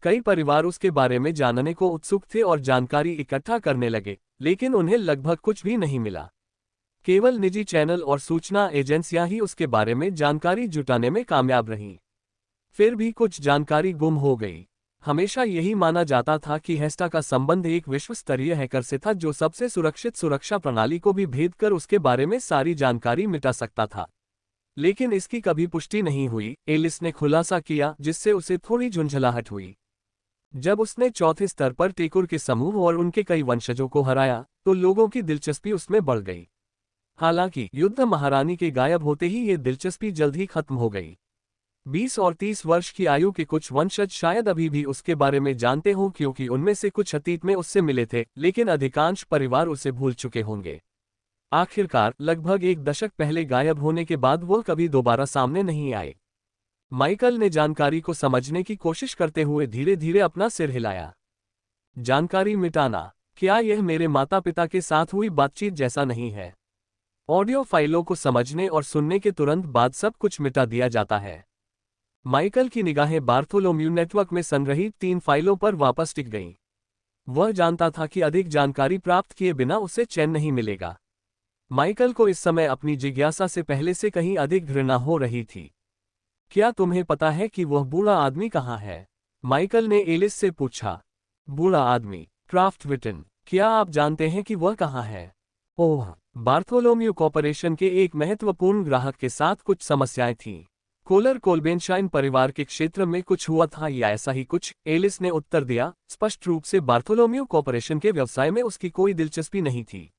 कई परिवार उसके बारे में जानने को उत्सुक थे और जानकारी इकट्ठा करने लगे, लेकिन उन्हें लगभग कुछ भी नहीं मिला। केवल निजी चैनल और सूचना एजेंसियां ही उसके बारे में जानकारी जुटाने में कामयाब रहीं। फिर भी कुछ जानकारी गुम हो गई। हमेशा यही माना जाता था कि हेस्टा का संबंध एक विश्व स्तरीय हैकर से था जो सबसे सुरक्षित सुरक्षा प्रणाली को भी भेद कर उसके बारे में सारी जानकारी मिटा सकता था। लेकिन इसकी कभी पुष्टि नहीं हुई, एलिस ने खुलासा किया, जिससे उसे थोड़ी झुंझलाहट हुई। जब उसने चौथे स्तर पर टेकुर के समूह और उनके कई वंशजों को हराया, तो लोगों की दिलचस्पी उसमें बढ़ गई। हालांकि युद्ध महारानी के गायब होते ही ये दिलचस्पी जल्द ही खत्म हो गई। 20 और 30 वर्ष की आयु के कुछ वंशज शायद अभी भी उसके बारे में जानते हों, क्योंकि उनमें से कुछ अतीत में उससे मिले थे, लेकिन अधिकांश परिवार उसे भूल चुके होंगे। आखिरकार लगभग एक दशक पहले गायब होने के बाद वो कभी दोबारा सामने नहीं आए। माइकल ने जानकारी को समझने की कोशिश करते हुए धीरे धीरे अपना सिर हिलाया। जानकारी मिटाना? क्या यह मेरे माता पिता के साथ हुई बातचीत जैसा नहीं है? ऑडियो फाइलों को समझने और सुनने के तुरंत बाद सब कुछ मिटा दिया जाता है। माइकल की निगाहें बार्थोलोम्यू नेटवर्क में संग्रहीत 3 फाइलों पर वापस टिक गईं। वह जानता था कि अधिक जानकारी प्राप्त किए बिना उसे चैन नहीं मिलेगा। माइकल को इस समय अपनी जिज्ञासा से पहले से कहीं अधिक घृणा हो रही थी। क्या तुम्हें पता है कि वह बूढ़ा आदमी कहाँ है? माइकल ने एलिस से पूछा। बूढ़ा आदमी? क्राफ्ट विटन, क्या आप जानते हैं कि वह कहाँ है? ओह, बार्थोलोम्यू कॉर्पोरेशन के एक महत्वपूर्ण ग्राहक के साथ कुछ समस्याएं थीं। कोलर कोल्बेनशाइन परिवार के क्षेत्र में कुछ हुआ था या ऐसा ही कुछ, एलिस ने उत्तर दिया। स्पष्ट रूप से बार्थोलोम्यू कॉर्पोरेशन के व्यवसाय में उसकी कोई दिलचस्पी नहीं थी।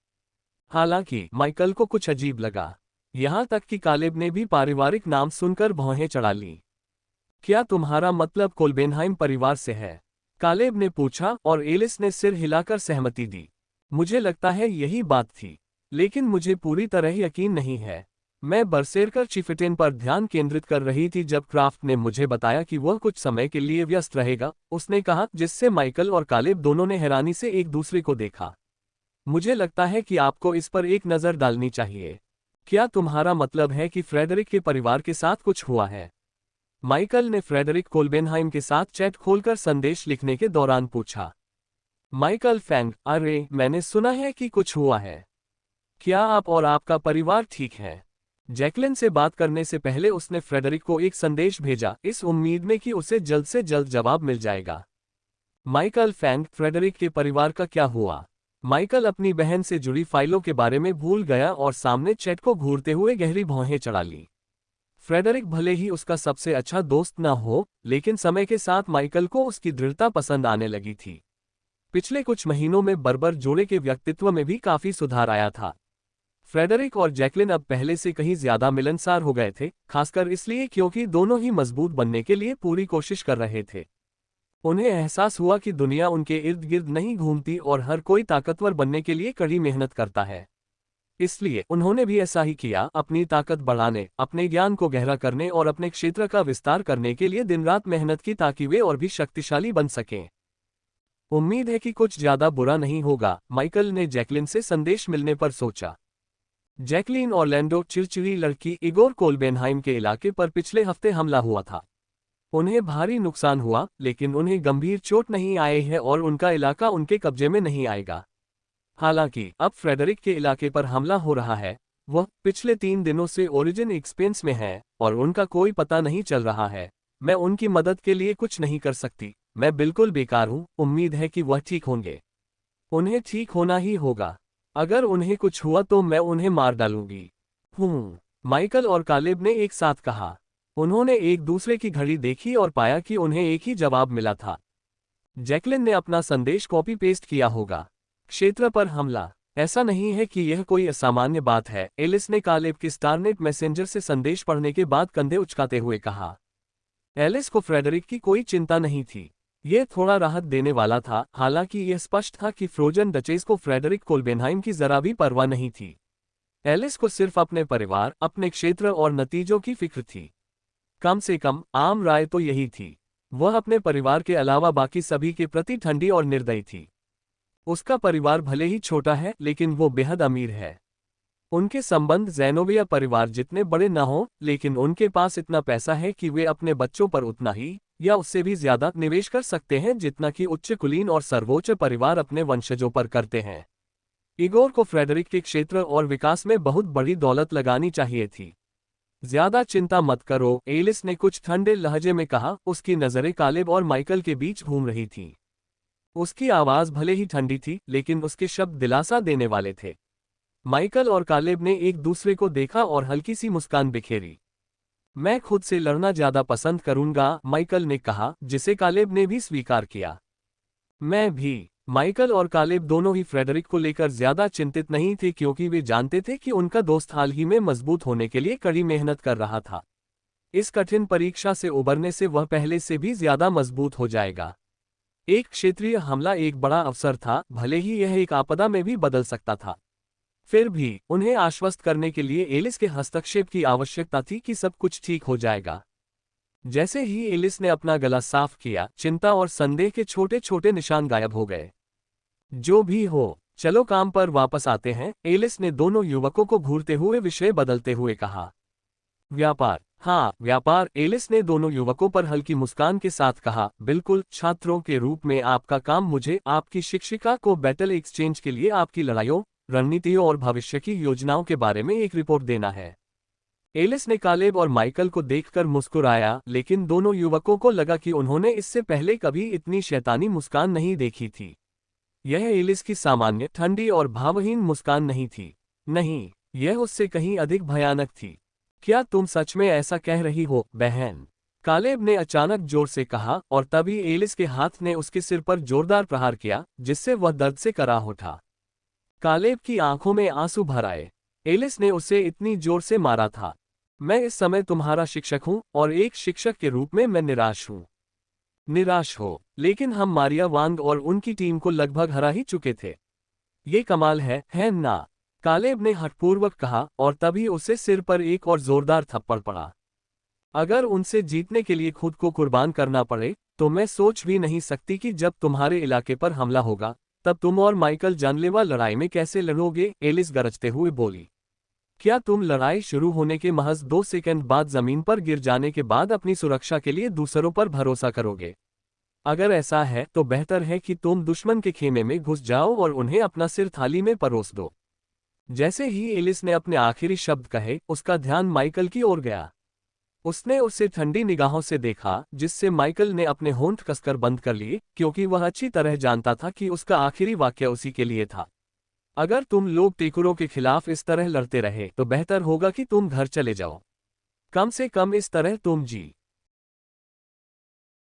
हालांकि माइकल को कुछ अजीब लगा। यहां तक कि कालेब ने भी पारिवारिक नाम सुनकर भौहें चढ़ा लीं। क्या तुम्हारा मतलब कोल्बेनहाइम परिवार से है? कालेब ने पूछा और एलिस ने सिर हिलाकर सहमति दी। मुझे लगता है यही बात थी, लेकिन मुझे पूरी तरह यकीन नहीं है। मैं बरसेरकर चिफिटेन पर ध्यान केंद्रित कर रही थी जब क्राफ्ट ने मुझे बताया कि वह कुछ समय के लिए व्यस्त रहेगा, उसने कहा, जिससे माइकल और कालेब दोनों ने हैरानी से एक दूसरे को देखा। मुझे लगता है कि आपको इस पर एक नज़र डालनी चाहिए। क्या तुम्हारा मतलब है कि फ्रेडरिक के परिवार के साथ कुछ हुआ है? माइकल ने फ्रेडरिक कोल्बेनहाइम के साथ चैट खोलकर संदेश लिखने के दौरान पूछा। माइकल फैंग, अरे मैंने सुना है कि कुछ हुआ है। क्या आप और आपका परिवार ठीक है? जैकलिन से बात करने से पहले उसने फ्रेडरिक को एक संदेश भेजा, इस उम्मीद में कि उसे जल्द से जल्द जवाब मिल जाएगा। माइकल फैंग, फ्रेडरिक के परिवार का क्या हुआ? माइकल अपनी बहन से जुड़ी फाइलों के बारे में भूल गया और सामने चैट को घूरते हुए गहरी भौहें चढ़ा ली। फ्रेडरिक भले ही उसका सबसे अच्छा दोस्त न हो, लेकिन समय के साथ माइकल को उसकी दृढ़ता पसंद आने लगी थी। पिछले कुछ महीनों में बर्बर जोड़े के व्यक्तित्व में भी काफी सुधार आया था। फ्रेडरिक और जैकलिन अब पहले से कहीं ज्यादा मिलनसार हो गए थे, खासकर इसलिए क्योंकि दोनों ही मजबूत बनने के लिए पूरी कोशिश कर रहे थे। उन्हें एहसास हुआ कि दुनिया उनके इर्द गिर्द नहीं घूमती और हर कोई ताकतवर बनने के लिए कड़ी मेहनत करता है। इसलिए उन्होंने भी ऐसा ही किया, अपनी ताकत बढ़ाने, अपने ज्ञान को गहरा करने और अपने क्षेत्र का विस्तार करने के लिए दिन रात मेहनत की ताकि वे और भी शक्तिशाली बन सकें। उम्मीद है कि कुछ ज्यादा बुरा नहीं होगा, माइकल ने जैकलिन से संदेश मिलने पर सोचा। जैकलिन ऑरलैंडो चिड़चिड़ी लड़की इगोर कोल्बेनहाइम के इलाके पर पिछले हफ्ते हमला हुआ था। उन्हें भारी नुकसान हुआ, लेकिन उन्हें गंभीर चोट नहीं आई है और उनका इलाका उनके कब्जे में नहीं आएगा। हालांकि अब फ्रेडरिक के इलाके पर हमला हो रहा है। वह पिछले 3 दिनों से ओरिजिन एक्सपेंस में है और उनका कोई पता नहीं चल रहा है। मैं उनकी मदद के लिए कुछ नहीं कर सकती, मैं बिल्कुल बेकार हूँ। उम्मीद है कि वह ठीक होंगे। उन्हें ठीक होना ही होगा। अगर उन्हें कुछ हुआ तो मैं उन्हें मार डालूंगी। माइकल और कालेब ने एक साथ कहा। उन्होंने एक दूसरे की घड़ी देखी और पाया कि उन्हें एक ही जवाब मिला था। जैकलिन ने अपना संदेश कॉपी पेस्ट किया होगा। क्षेत्र पर हमला। ऐसा नहीं है कि यह कोई असामान्य बात है, एलिस ने कालेब के स्टारनेट मैसेंजर से संदेश पढ़ने के बाद कंधे उचकाते हुए कहा। एलिस को फ्रेडरिक की कोई चिंता नहीं थी। यह थोड़ा राहत देने वाला था, हालांकि यह स्पष्ट था कि फ्रोजन डचेस को फ्रेडरिक कोल्बेनहाइम की जरा भी परवाह नहीं थी। एलिस को सिर्फ अपने परिवार, अपने क्षेत्र और नतीजों की फिक्र थी। कम से कम आम राय तो यही थी। वह अपने परिवार के अलावा बाकी सभी के प्रति ठंडी और निर्दयी थी। उसका परिवार भले ही छोटा है, लेकिन वो बेहद अमीर है। उनके संबंध ज़ेनोबिया परिवार जितने बड़े न हों, लेकिन उनके पास इतना पैसा है कि वे अपने बच्चों पर उतना ही या उससे भी ज्यादा निवेश कर सकते हैं जितना कि उच्च कुलीन और सर्वोच्च परिवार अपने वंशजों पर करते हैं। इगोर को फ्रेडरिक के क्षेत्र और विकास में बहुत बड़ी दौलत लगानी चाहिए थी। ज्यादा चिंता मत करो, एलिस ने कुछ ठंडे लहजे में कहा। उसकी नजरें कालेब और माइकल के बीच घूम रही थीं। उसकी आवाज भले ही ठंडी थी, लेकिन उसके शब्द दिलासा देने वाले थे। माइकल और कालेब ने एक दूसरे को देखा और हल्की सी मुस्कान बिखेरी। मैं खुद से लड़ना ज्यादा पसंद करूंगा, माइकल ने कहा, जिसे कालेब ने भी स्वीकार किया। मैं भी। माइकल और कालेब दोनों ही फ्रेडरिक को लेकर ज्यादा चिंतित नहीं थे, क्योंकि वे जानते थे कि उनका दोस्त हाल ही में मजबूत होने के लिए कड़ी मेहनत कर रहा था। इस कठिन परीक्षा से उबरने से वह पहले से भी ज्यादा मजबूत हो जाएगा। एक क्षेत्रीय हमला एक बड़ा अवसर था, भले ही यह एक आपदा में भी बदल सकता था। फिर भी उन्हें आश्वस्त करने के लिए एलिस के हस्तक्षेप की आवश्यकता थी कि सब कुछ ठीक हो जाएगा। जैसे ही एलिस ने अपना गला साफ किया, चिंता और संदेह के छोटे छोटे निशान गायब हो गए। जो भी हो, चलो काम पर वापस आते हैं, एलिस ने दोनों युवकों को घूरते हुए विषय बदलते हुए कहा। व्यापार। हाँ, व्यापार, एलिस ने दोनों युवकों पर हल्की मुस्कान के साथ कहा। बिल्कुल, छात्रों के रूप में आपका काम मुझे आपकी शिक्षिका को बैटल एक्सचेंज के लिए आपकी लड़ाइयों, रणनीतियों और भविष्य की योजनाओं के बारे में एक रिपोर्ट देना है। एलिस ने कालेब और माइकल को देखकर मुस्कुराया, लेकिन दोनों युवकों को लगा कि उन्होंने इससे पहले कभी इतनी शैतानी मुस्कान नहीं देखी थी। यह एलिस की सामान्य, ठंडी और भावहीन मुस्कान नहीं थी। नहीं, यह उससे कहीं अधिक भयानक थी। क्या तुम सच में ऐसा कह रही हो, बहन? कालेब ने अचानक जोर से कहा, और तभी एलिस के हाथ ने उसके सिर पर जोरदार प्रहार किया, जिससे वह दर्द से कराह उठा। कालेब की आंखों में आंसू भर आए। एलिस ने उसे इतनी जोर से मारा था। मैं इस समय तुम्हारा शिक्षक हूं, और एक शिक्षक के रूप में मैं निराश हूं। निराश हो, लेकिन हम मारिया वांग और उनकी टीम को लगभग हरा ही चुके थे। ये कमाल है ना? कालेब ने हठपूर्वक कहा, और तभी उसे सिर पर एक और जोरदार थप्पड़ पड़ा। अगर उनसे जीतने के लिए खुद को कुर्बान करना पड़े, तो मैं सोच भी नहीं सकती कि जब तुम्हारे इलाके पर हमला होगा, तब तुम और माइकल जानलेवा लड़ाई में कैसे लड़ोगे, एलिस गरजते हुए बोली। क्या तुम लड़ाई शुरू होने के महज 2 सेकंड बाद जमीन पर गिर जाने के बाद अपनी सुरक्षा के लिए दूसरों पर भरोसा करोगे? अगर ऐसा है, तो बेहतर है कि तुम दुश्मन के खेमे में घुस जाओ और उन्हें अपना सिर थाली में परोस दो। जैसे ही एलिस ने अपने आखिरी शब्द कहे, उसका ध्यान माइकल की ओर गया। उसने उसे ठंडी निगाहों से देखा, जिससे माइकल ने अपने होंठ कसकर बंद कर लिए, क्योंकि वह अच्छी तरह जानता था कि उसका आखिरी वाक्य उसी के लिए था। अगर तुम लोग टेकुरों के खिलाफ इस तरह लड़ते रहे, तो बेहतर होगा कि तुम घर चले जाओ। कम से कम इस तरह तुम जी